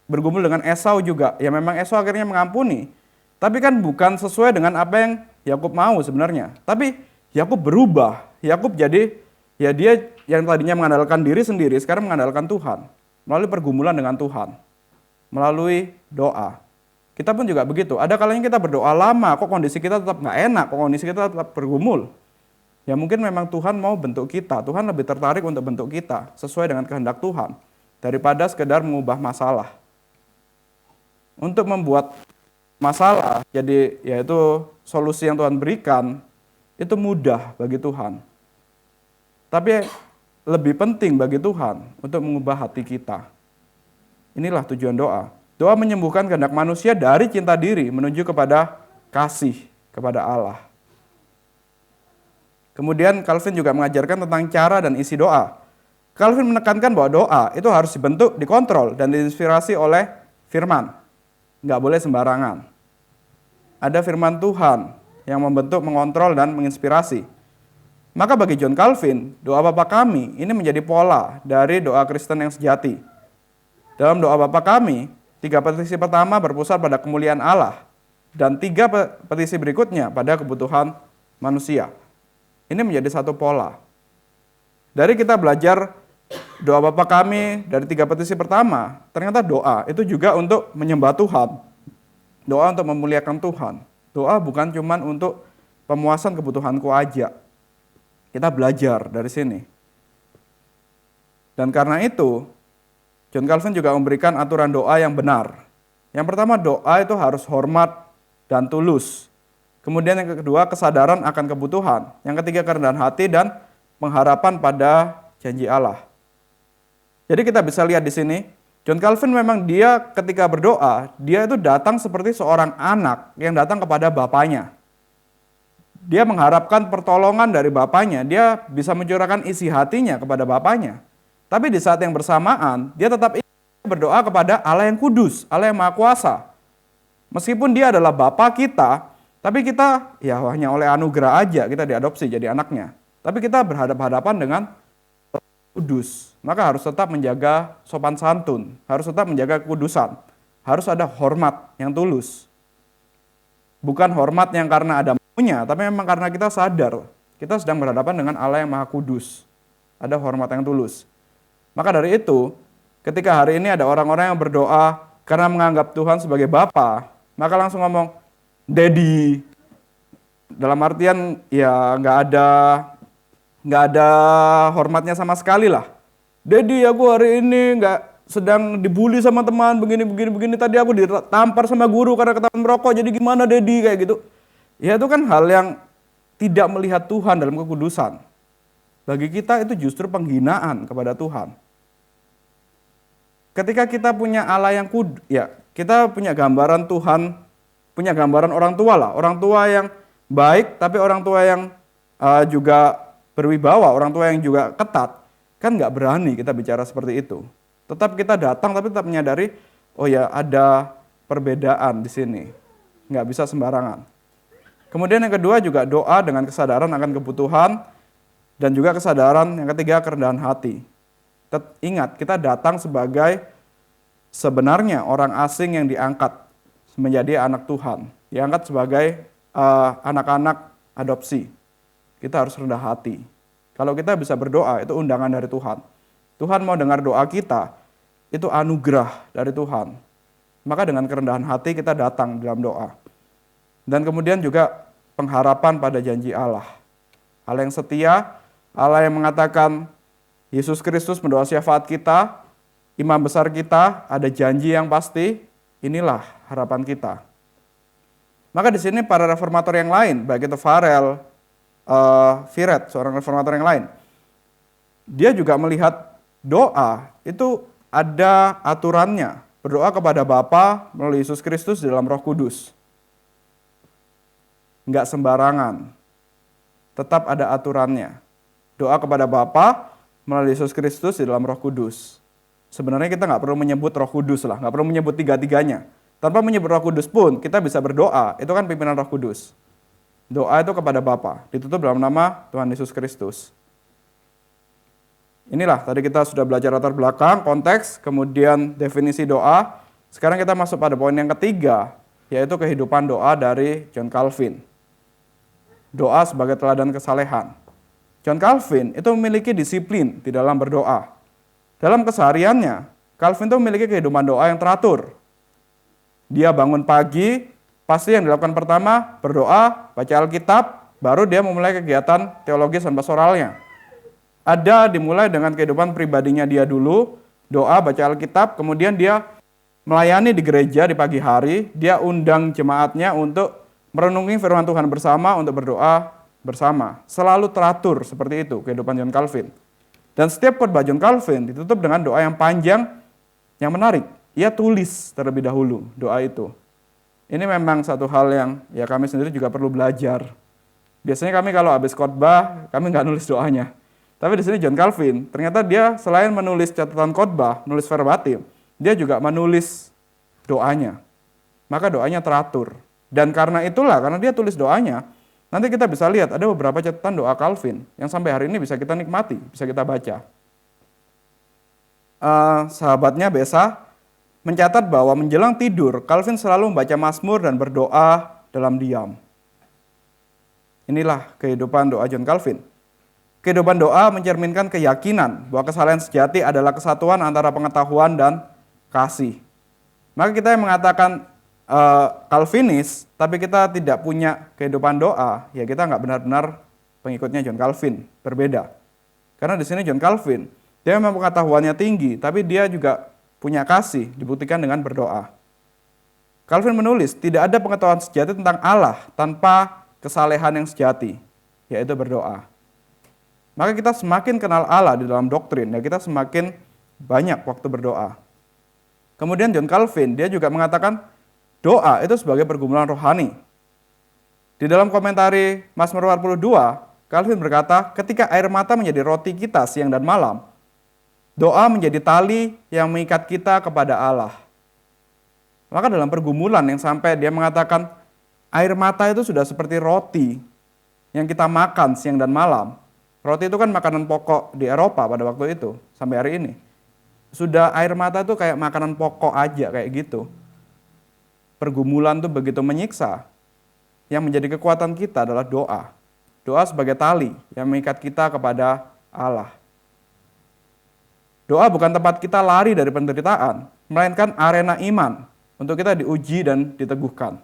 S1: bergumul dengan Esau juga, ya memang Esau akhirnya mengampuni, tapi kan bukan sesuai dengan apa yang Yakub mau sebenarnya. Tapi Yakub berubah, Yakub jadi ya dia yang tadinya mengandalkan diri sendiri, sekarang mengandalkan Tuhan melalui pergumulan dengan Tuhan. Melalui doa. Kita pun juga begitu. Ada kalanya kita berdoa lama, kok kondisi kita tetap nggak enak, kok kondisi kita tetap bergumul. Ya mungkin memang Tuhan mau bentuk kita, Tuhan lebih tertarik untuk bentuk kita sesuai dengan kehendak Tuhan daripada sekedar mengubah masalah. Untuk membuat masalah jadi yaitu solusi yang Tuhan berikan itu mudah bagi Tuhan. Tapi lebih penting bagi Tuhan untuk mengubah hati kita. Inilah tujuan doa. Doa menyembuhkan kehendak manusia dari cinta diri menuju kepada kasih kepada Allah. Kemudian Calvin juga mengajarkan tentang cara dan isi doa. Calvin menekankan bahwa doa itu harus dibentuk, dikontrol, dan diinspirasi oleh firman. Nggak boleh sembarangan. Ada firman Tuhan yang membentuk, mengontrol, dan menginspirasi. Maka bagi John Calvin, doa Bapa Kami ini menjadi pola dari doa Kristen yang sejati. Dalam doa Bapa Kami, 3 petisi pertama berpusat pada kemuliaan Allah, dan 3 petisi berikutnya pada kebutuhan manusia. Ini menjadi satu pola. Dari kita belajar doa Bapa Kami dari 3 petisi pertama, ternyata doa itu juga untuk menyembah Tuhan. Doa untuk memuliakan Tuhan. Doa bukan cuma untuk pemuasan kebutuhanku aja. Kita belajar dari sini. Dan karena itu, John Calvin juga memberikan aturan doa yang benar. Yang pertama, doa itu harus hormat dan tulus. Kemudian yang kedua, kesadaran akan kebutuhan. Yang ketiga, kerendahan hati dan pengharapan pada janji Allah. Jadi kita bisa lihat di sini, John Calvin memang dia ketika berdoa, dia itu datang seperti seorang anak yang datang kepada bapaknya. Dia mengharapkan pertolongan dari bapaknya, dia bisa mencurahkan isi hatinya kepada bapaknya. Tapi di saat yang bersamaan, dia tetap ingin berdoa kepada Allah yang kudus, Allah yang maha kuasa. Meskipun dia adalah Bapa kita, tapi kita ya hanya oleh anugerah aja kita diadopsi jadi anaknya. Tapi kita berhadapan-hadapan dengan kudus. Maka harus tetap menjaga sopan santun, harus tetap menjaga kekudusan. Harus ada hormat yang tulus. Bukan hormat yang karena ada maunya, tapi memang karena kita sadar kita sedang berhadapan dengan Allah yang maha kudus. Ada hormat yang tulus. Maka dari itu, ketika hari ini ada orang-orang yang berdoa karena menganggap Tuhan sebagai Bapa, maka langsung ngomong, Daddy. Dalam artian ya nggak ada hormatnya sama sekali lah. Daddy, aku hari ini nggak sedang dibully sama teman, begini. Tadi aku ditampar sama guru karena ketahuan merokok, jadi gimana Daddy, kayak gitu. Ya itu kan hal yang tidak melihat Tuhan dalam kekudusan. Bagi kita itu justru penghinaan kepada Tuhan. Ketika kita punya Allah yang kudus, ya kita punya gambaran Tuhan, punya gambaran orang tua lah. Orang tua yang baik, tapi orang tua yang juga berwibawa, orang tua yang juga ketat. Kan nggak berani kita bicara seperti itu. Tetap kita datang, tapi tetap menyadari, oh ya ada perbedaan di sini. Nggak bisa sembarangan. Kemudian yang kedua juga doa dengan kesadaran akan kebutuhan, dan juga kesadaran yang ketiga kerendahan hati. Ingat, kita datang sebagai sebenarnya orang asing yang diangkat menjadi anak Tuhan. Diangkat sebagai anak-anak adopsi. Kita harus rendah hati. Kalau kita bisa berdoa, itu undangan dari Tuhan. Tuhan mau dengar doa kita, itu anugerah dari Tuhan. Maka dengan kerendahan hati kita datang dalam doa. Dan kemudian juga pengharapan pada janji Allah. Allah yang setia, Allah yang mengatakan Yesus Kristus mendoa syafaat kita, imam besar kita, ada janji yang pasti, inilah harapan kita. Maka di sini para reformator yang lain, baik itu Farel, Firet, seorang reformator yang lain, dia juga melihat doa itu ada aturannya. Berdoa kepada Bapa melalui Yesus Kristus di dalam Roh Kudus. Enggak sembarangan. Tetap ada aturannya. Doa kepada Bapa melalui Yesus Kristus di dalam Roh Kudus. Sebenarnya kita nggak perlu menyebut Roh Kudus lah, nggak perlu menyebut tiga-tiganya. Tanpa menyebut Roh Kudus pun kita bisa berdoa, itu kan pimpinan Roh Kudus. Doa itu kepada Bapa, ditutup dalam nama Tuhan Yesus Kristus. Inilah, tadi kita sudah belajar latar belakang, konteks, kemudian definisi doa. Sekarang kita masuk pada poin yang ketiga, yaitu kehidupan doa dari John Calvin. Doa sebagai teladan kesalehan. John Calvin itu memiliki disiplin di dalam berdoa. Dalam kesehariannya, Calvin itu memiliki kehidupan doa yang teratur. Dia bangun pagi, pasti yang dilakukan pertama berdoa, baca Alkitab, baru dia memulai kegiatan teologis dan pastoralnya. Ada dimulai dengan kehidupan pribadinya dia dulu, doa, baca Alkitab, kemudian dia melayani di gereja di pagi hari, dia undang jemaatnya untuk merenungi firman Tuhan bersama, untuk berdoa bersama. Selalu teratur seperti itu kehidupan John Calvin. Dan setiap khotbah John Calvin ditutup dengan doa yang panjang, yang menarik. Ia tulis terlebih dahulu doa itu. Ini memang satu hal yang ya kami sendiri juga perlu belajar. Biasanya kami kalau habis khotbah, kami nggak nulis doanya. Tapi di sini John Calvin, ternyata dia selain menulis catatan khotbah, menulis verbatim, dia juga menulis doanya. Maka doanya teratur. Dan karena itulah, karena dia tulis doanya, nanti kita bisa lihat ada beberapa catatan doa Calvin yang sampai hari ini bisa kita nikmati, bisa kita baca. Sahabatnya Besa mencatat bahwa menjelang tidur, Calvin selalu membaca Mazmur dan berdoa dalam diam. Inilah kehidupan doa John Calvin. Kehidupan doa mencerminkan keyakinan bahwa kesalahan sejati adalah kesatuan antara pengetahuan dan kasih. Maka kita yang mengatakan Calvinis, tapi kita tidak punya kehidupan doa, ya kita nggak benar-benar pengikutnya John Calvin, berbeda. Karena di sini John Calvin, dia memang pengetahuannya tinggi, tapi dia juga punya kasih, dibuktikan dengan berdoa. Calvin menulis, tidak ada pengetahuan sejati tentang Allah tanpa kesalehan yang sejati, yaitu berdoa. Maka kita semakin kenal Allah di dalam doktrin, ya kita semakin banyak waktu berdoa. Kemudian John Calvin, dia juga mengatakan doa itu sebagai pergumulan rohani. Di dalam komentari Mazmur 42, Calvin berkata, ketika air mata menjadi roti kita siang dan malam, Doa menjadi tali yang mengikat kita kepada Allah. Maka dalam pergumulan yang sampai dia mengatakan, air mata itu sudah seperti roti yang kita makan siang dan malam. Roti itu kan makanan pokok di Eropa pada waktu itu, sampai hari ini. Sudah air mata itu kayak makanan pokok aja, kayak gitu. Pergumulan itu begitu menyiksa. Yang menjadi kekuatan kita adalah doa. Doa sebagai tali yang mengikat kita kepada Allah. Doa bukan tempat kita lari dari penderitaan, melainkan arena iman untuk kita diuji dan diteguhkan.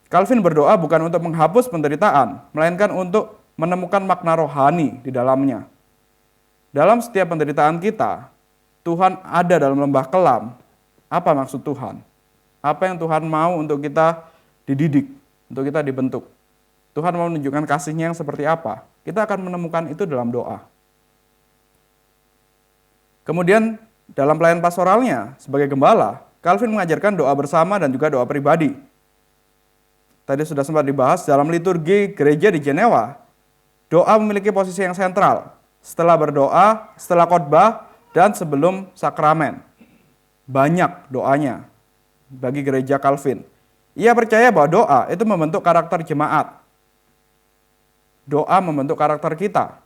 S1: Calvin berdoa bukan untuk menghapus penderitaan, melainkan untuk menemukan makna rohani di dalamnya. Dalam setiap penderitaan kita, Tuhan ada dalam lembah kelam. Apa maksud Tuhan? Apa yang Tuhan mau untuk kita dididik, untuk kita dibentuk? Tuhan mau menunjukkan kasih-Nya yang seperti apa? Kita akan menemukan itu dalam doa. Kemudian dalam pelayanan pastoralnya sebagai gembala, Calvin mengajarkan doa bersama dan juga doa pribadi. Tadi sudah sempat dibahas dalam liturgi gereja di Jenewa, doa memiliki posisi yang sentral. Setelah berdoa, setelah khotbah, dan sebelum sakramen. Banyak doanya bagi gereja Calvin. Ia percaya bahwa doa itu membentuk karakter jemaat. Doa membentuk karakter kita.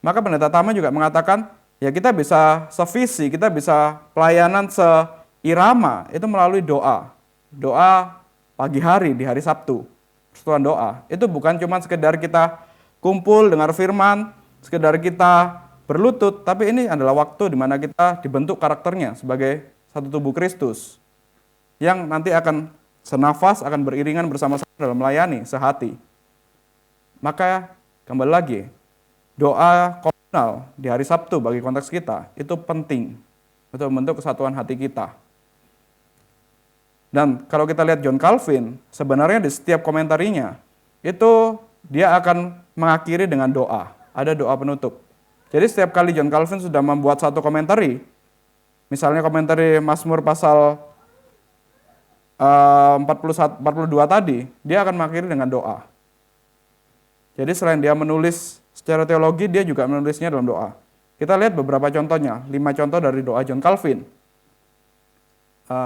S1: Maka Pendeta Tama juga mengatakan, ya kita bisa sevisi, kita bisa pelayanan seirama, itu melalui doa. Doa pagi hari, di hari Sabtu, persekutuan doa. Itu bukan cuma sekedar kita kumpul dengar firman, sekedar kita berlutut, tapi ini adalah waktu di mana kita dibentuk karakternya sebagai satu tubuh Kristus, yang nanti akan senafas, akan beriringan bersama-sama dalam melayani sehati. Maka kembali lagi, doa komunal di hari Sabtu bagi konteks kita, itu penting untuk membentuk kesatuan hati kita. Dan kalau kita lihat John Calvin, sebenarnya di setiap komentarinya, itu dia akan mengakhiri dengan doa. Ada doa penutup. Jadi setiap kali John Calvin sudah membuat satu komentari, misalnya komentari Mazmur pasal 42 tadi, dia akan mengakhiri dengan doa. Jadi selain dia menulis secara teologi, dia juga menulisnya dalam doa. Kita lihat beberapa contohnya, 5 contoh dari doa John Calvin.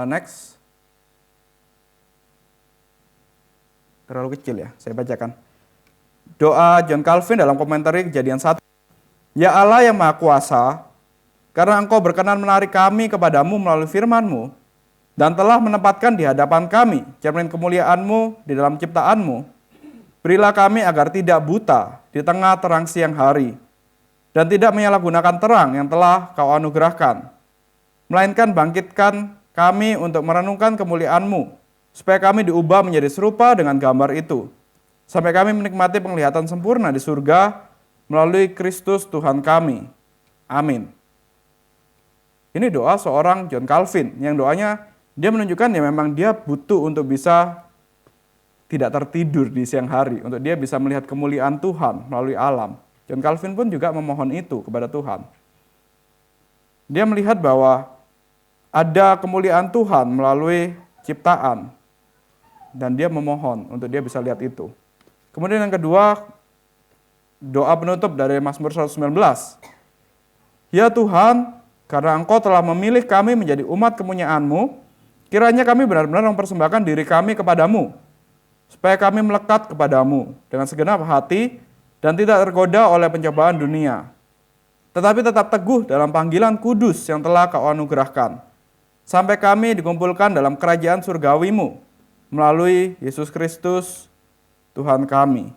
S1: Next. Terlalu kecil ya, saya bacakan. Doa John Calvin dalam komentari Kejadian 1. Ya Allah yang Maha Kuasa, karena Engkau berkenan menarik kami kepadamu melalui firman-Mu, dan telah menempatkan di hadapan kami cermin kemuliaan-Mu di dalam ciptaan-Mu, berilah kami agar tidak buta di tengah terang siang hari, dan tidak menyalahgunakan terang yang telah Kau anugerahkan, melainkan bangkitkan kami untuk merenungkan kemuliaan-Mu, supaya kami diubah menjadi serupa dengan gambar itu, sampai kami menikmati penglihatan sempurna di surga melalui Kristus Tuhan kami. Amin. Ini doa seorang John Calvin, yang doanya dia menunjukkan ya memang dia butuh untuk bisa tidak tertidur di siang hari, untuk dia bisa melihat kemuliaan Tuhan melalui alam. John Calvin pun juga memohon itu kepada Tuhan. Dia melihat bahwa ada kemuliaan Tuhan melalui ciptaan, dan dia memohon untuk dia bisa lihat itu. Kemudian yang kedua, doa penutup dari Mazmur 119. Ya Tuhan, karena Engkau telah memilih kami menjadi umat kepunyaan-Mu, kiranya kami benar-benar mempersembahkan diri kami kepadamu, supaya kami melekat kepadamu dengan segenap hati dan tidak tergoda oleh pencobaan dunia, tetapi tetap teguh dalam panggilan kudus yang telah Kau anugerahkan, sampai kami dikumpulkan dalam kerajaan surgawi-Mu, melalui Yesus Kristus, Tuhan kami.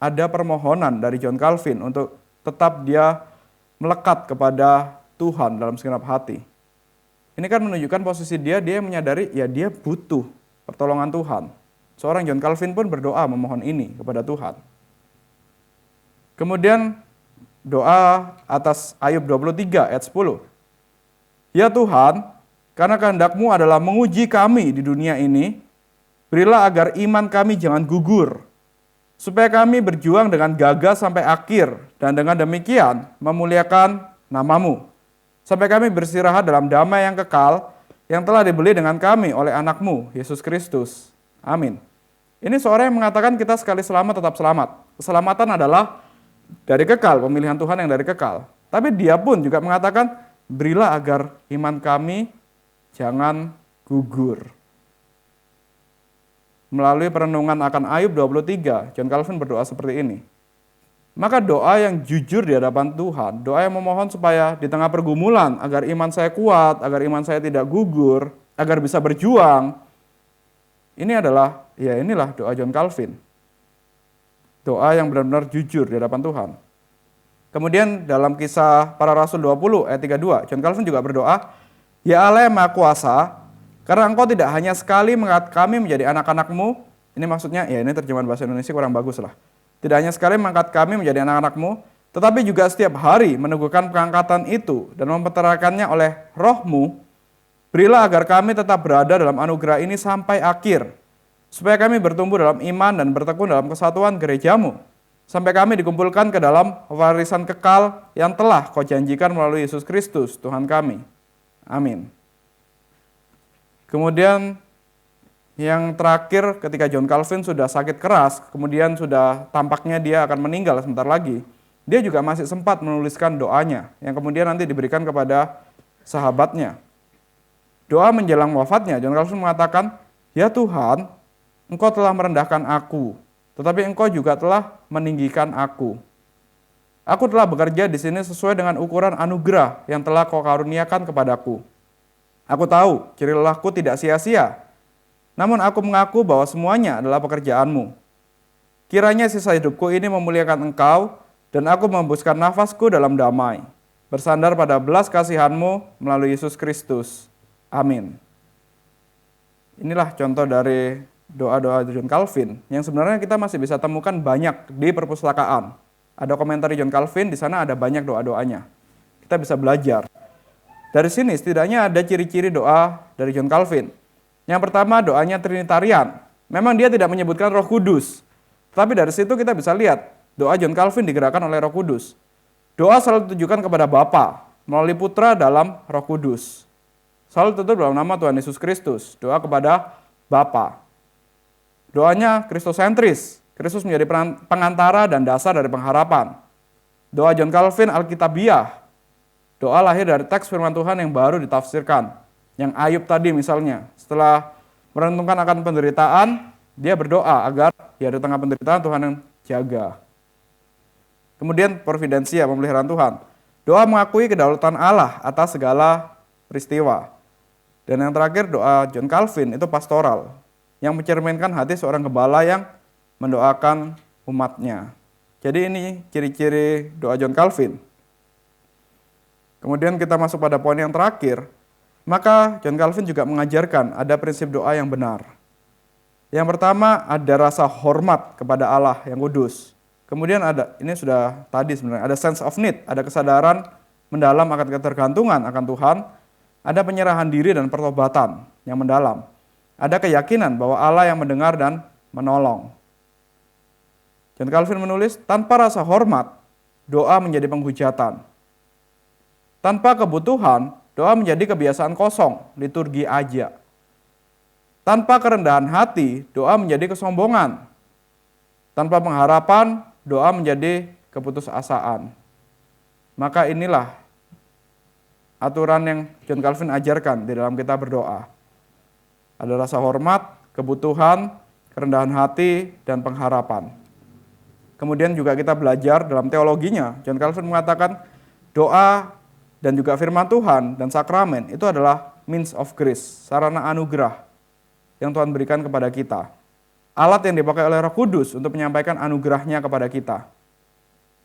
S1: Ada permohonan dari John Calvin untuk tetap dia melekat kepada Tuhan dalam segenap hati. Ini kan menunjukkan posisi dia menyadari ya dia butuh pertolongan Tuhan. Seorang John Calvin pun berdoa memohon ini kepada Tuhan. Kemudian doa atas Ayub 23 ayat 10. Ya Tuhan, karena kehendak-Mu adalah menguji kami di dunia ini, berilah agar iman kami jangan gugur, supaya kami berjuang dengan gagah sampai akhir, dan dengan demikian memuliakan nama-Mu, sampai kami beristirahat dalam damai yang kekal, yang telah dibeli dengan kami oleh anak-Mu, Yesus Kristus. Amin. Ini seorang yang mengatakan kita sekali selamat tetap selamat. Keselamatan adalah dari kekal, pemilihan Tuhan yang dari kekal. Tapi dia pun juga mengatakan, berilah agar iman kami jangan gugur. Melalui perenungan akan Ayub 23, John Calvin berdoa seperti ini. Maka doa yang jujur di hadapan Tuhan, doa yang memohon supaya di tengah pergumulan, agar iman saya kuat, agar iman saya tidak gugur, agar bisa berjuang, ini adalah, ya inilah doa John Calvin. Doa yang benar-benar jujur di hadapan Tuhan. Kemudian dalam Kisah Para Rasul 20 ayat 32, John Calvin juga berdoa, ya Allah yang Maha Kuasa, karena Engkau tidak hanya sekali mengangkat kami menjadi anak-anak-Mu, ini maksudnya, ya ini terjemahan bahasa Indonesia kurang bagus lah. Tidak hanya sekali mengangkat kami menjadi anak-anak-Mu, tetapi juga setiap hari meneguhkan pengangkatan itu dan memperterakannya oleh Roh-Mu. Berilah agar kami tetap berada dalam anugerah ini sampai akhir, supaya kami bertumbuh dalam iman dan bertekun dalam kesatuan gereja-Mu, sampai kami dikumpulkan ke dalam warisan kekal yang telah Kau janjikan melalui Yesus Kristus, Tuhan kami. Amin. Kemudian yang terakhir, ketika John Calvin sudah sakit keras, kemudian sudah tampaknya dia akan meninggal sebentar lagi, dia juga masih sempat menuliskan doanya, yang kemudian nanti diberikan kepada sahabatnya. Doa menjelang wafatnya, John Calvin mengatakan, ya Tuhan, Engkau telah merendahkan aku, tetapi Engkau juga telah meninggikan aku. Aku telah bekerja di sini sesuai dengan ukuran anugerah yang telah Kau karuniakan kepadaku. Aku tahu, ciri lelahku tidak sia-sia, namun aku mengaku bahwa semuanya adalah pekerjaan-Mu. Kiranya sisa hidupku ini memuliakan Engkau, dan aku membuskan nafasku dalam damai, bersandar pada belas kasihan-Mu melalui Yesus Kristus. Amin. Inilah contoh dari doa-doa John Calvin, yang sebenarnya kita masih bisa temukan banyak di perpustakaan. Ada komentar John Calvin, di sana ada banyak doa-doanya. Kita bisa belajar. Dari sini setidaknya ada ciri-ciri doa dari John Calvin. Yang pertama, doanya Trinitarian. Memang dia tidak menyebutkan Roh Kudus. Tapi dari situ kita bisa lihat, doa John Calvin digerakkan oleh Roh Kudus. Doa selalu ditujukan kepada Bapa melalui Putra dalam Roh Kudus. Selalu tutup dalam nama Tuhan Yesus Kristus. Doa kepada Bapa. Doanya kristosentris. Kristus menjadi pengantara dan dasar dari pengharapan. Doa John Calvin Alkitabiah. Doa lahir dari teks firman Tuhan yang baru ditafsirkan. Yang Ayub tadi misalnya, setelah merenungkan akan penderitaan, dia berdoa agar ya di tengah penderitaan Tuhan yang jaga. Kemudian providensia, pemeliharaan Tuhan. Doa mengakui kedaulatan Allah atas segala peristiwa. Dan yang terakhir doa John Calvin itu pastoral, yang mencerminkan hati seorang gembala yang mendoakan umatnya. Jadi ini ciri-ciri doa John Calvin. Kemudian kita masuk pada poin yang terakhir. Maka John Calvin juga mengajarkan ada prinsip doa yang benar. Yang pertama, ada rasa hormat kepada Allah yang kudus. Kemudian ada, ini sudah tadi sebenarnya, ada sense of need, ada kesadaran mendalam akan ketergantungan akan Tuhan, ada penyerahan diri dan pertobatan yang mendalam. Ada keyakinan bahwa Allah yang mendengar dan menolong. John Calvin menulis, tanpa rasa hormat, doa menjadi penghujatan. Tanpa kebutuhan, doa menjadi kebiasaan kosong, liturgi aja. Tanpa kerendahan hati, doa menjadi kesombongan. Tanpa pengharapan, doa menjadi keputusasaan. Maka inilah aturan yang John Calvin ajarkan di dalam kita berdoa. Ada rasa hormat, kebutuhan, kerendahan hati, dan pengharapan. Kemudian juga kita belajar dalam teologinya. John Calvin mengatakan doa dan juga firman Tuhan dan sakramen itu adalah means of grace, sarana anugerah yang Tuhan berikan kepada kita. Alat yang dipakai oleh Roh Kudus untuk menyampaikan anugerahnya kepada kita.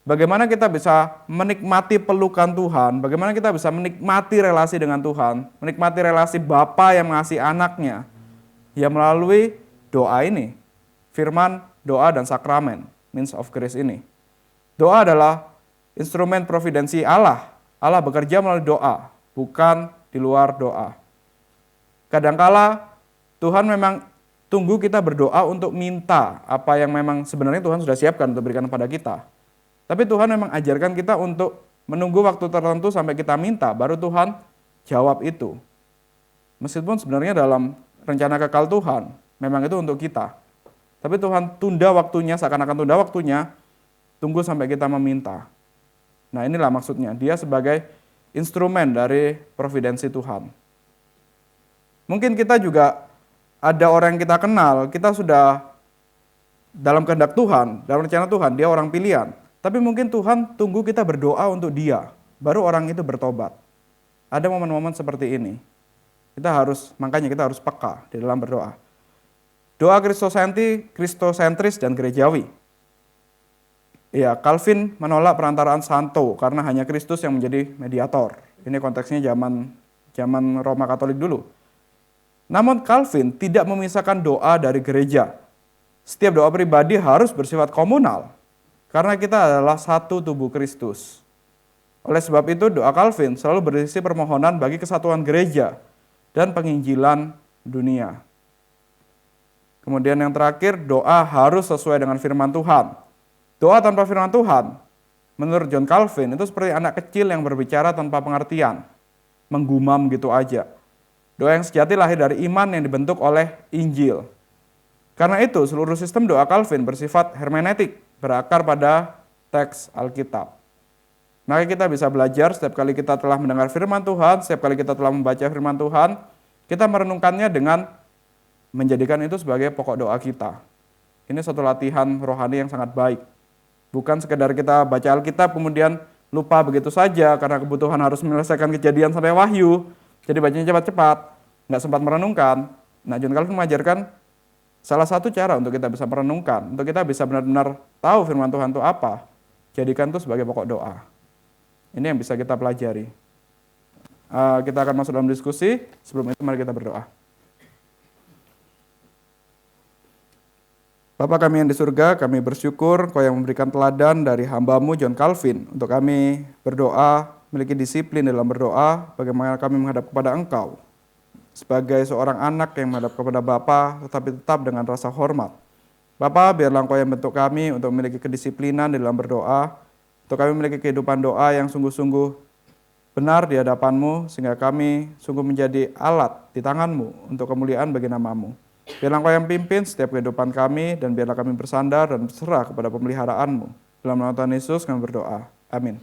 S1: Bagaimana kita bisa menikmati pelukan Tuhan, bagaimana kita bisa menikmati relasi dengan Tuhan, menikmati relasi Bapa yang mengasihi anaknya, ya melalui doa ini, firman, doa, dan sakramen, means of grace ini. Doa adalah instrumen providensi Allah. Allah bekerja melalui doa, bukan di luar doa. Kadangkala Tuhan memang tunggu kita berdoa untuk minta apa yang memang sebenarnya Tuhan sudah siapkan untuk berikan kepada kita. Tapi Tuhan memang ajarkan kita untuk menunggu waktu tertentu sampai kita minta, baru Tuhan jawab itu. Meskipun sebenarnya dalam rencana kekal Tuhan, memang itu untuk kita. Tapi Tuhan tunda waktunya, seakan-akan tunda waktunya, tunggu sampai kita meminta. Nah inilah maksudnya, dia sebagai instrumen dari providensi Tuhan. Mungkin kita juga ada orang yang kita kenal, kita sudah dalam kehendak Tuhan, dalam rencana Tuhan, dia orang pilihan. Tapi mungkin Tuhan tunggu kita berdoa untuk dia, baru orang itu bertobat. Ada momen-momen seperti ini. Makanya kita harus peka di dalam berdoa. Doa kristosentris dan gerejawi. Ya, Calvin menolak perantaraan santo karena hanya Kristus yang menjadi mediator. Ini konteksnya zaman Roma Katolik dulu. Namun Calvin tidak memisahkan doa dari gereja. Setiap doa pribadi harus bersifat komunal karena kita adalah satu tubuh Kristus. Oleh sebab itu doa Calvin selalu berisi permohonan bagi kesatuan gereja dan penginjilan dunia. Kemudian yang terakhir, doa harus sesuai dengan firman Tuhan. Doa tanpa firman Tuhan, menurut John Calvin, itu seperti anak kecil yang berbicara tanpa pengertian, menggumam gitu aja. Doa yang sejati lahir dari iman yang dibentuk oleh Injil. Karena itu, seluruh sistem doa Calvin bersifat hermeneutik, berakar pada teks Alkitab. Maka kita bisa belajar setiap kali kita telah mendengar firman Tuhan, setiap kali kita telah membaca firman Tuhan, kita merenungkannya dengan menjadikan itu sebagai pokok doa kita. Ini suatu latihan rohani yang sangat baik. Bukan sekedar kita baca Alkitab kemudian lupa begitu saja karena kebutuhan harus menyelesaikan kejadian sampai wahyu, jadi bacanya cepat-cepat, nggak sempat merenungkan. Nah, John Calvin mengajarkan salah satu cara untuk kita bisa merenungkan, untuk kita bisa benar-benar tahu firman Tuhan itu apa, jadikan itu sebagai pokok doa. Ini yang bisa kita pelajari. Kita akan masuk dalam diskusi, sebelum itu mari kita berdoa. Bapa kami yang di surga, kami bersyukur Kau yang memberikan teladan dari hamba-Mu John Calvin untuk kami berdoa, memiliki disiplin dalam berdoa, bagaimana kami menghadap kepada Engkau. Sebagai seorang anak yang menghadap kepada Bapa, tetapi tetap dengan rasa hormat. Bapa, biarlah Engkau yang bentuk kami untuk memiliki kedisiplinan dalam berdoa, untuk kami memiliki kehidupan doa yang sungguh-sungguh benar di hadapan-Mu, sehingga kami sungguh menjadi alat di tangan-Mu untuk kemuliaan bagi nama-Mu. Biarlah Engkau yang pimpin setiap kehidupan kami, dan biarlah kami bersandar dan berserah kepada pemeliharaan-Mu. Dalam nama Tuhan Yesus kami berdoa. Amin.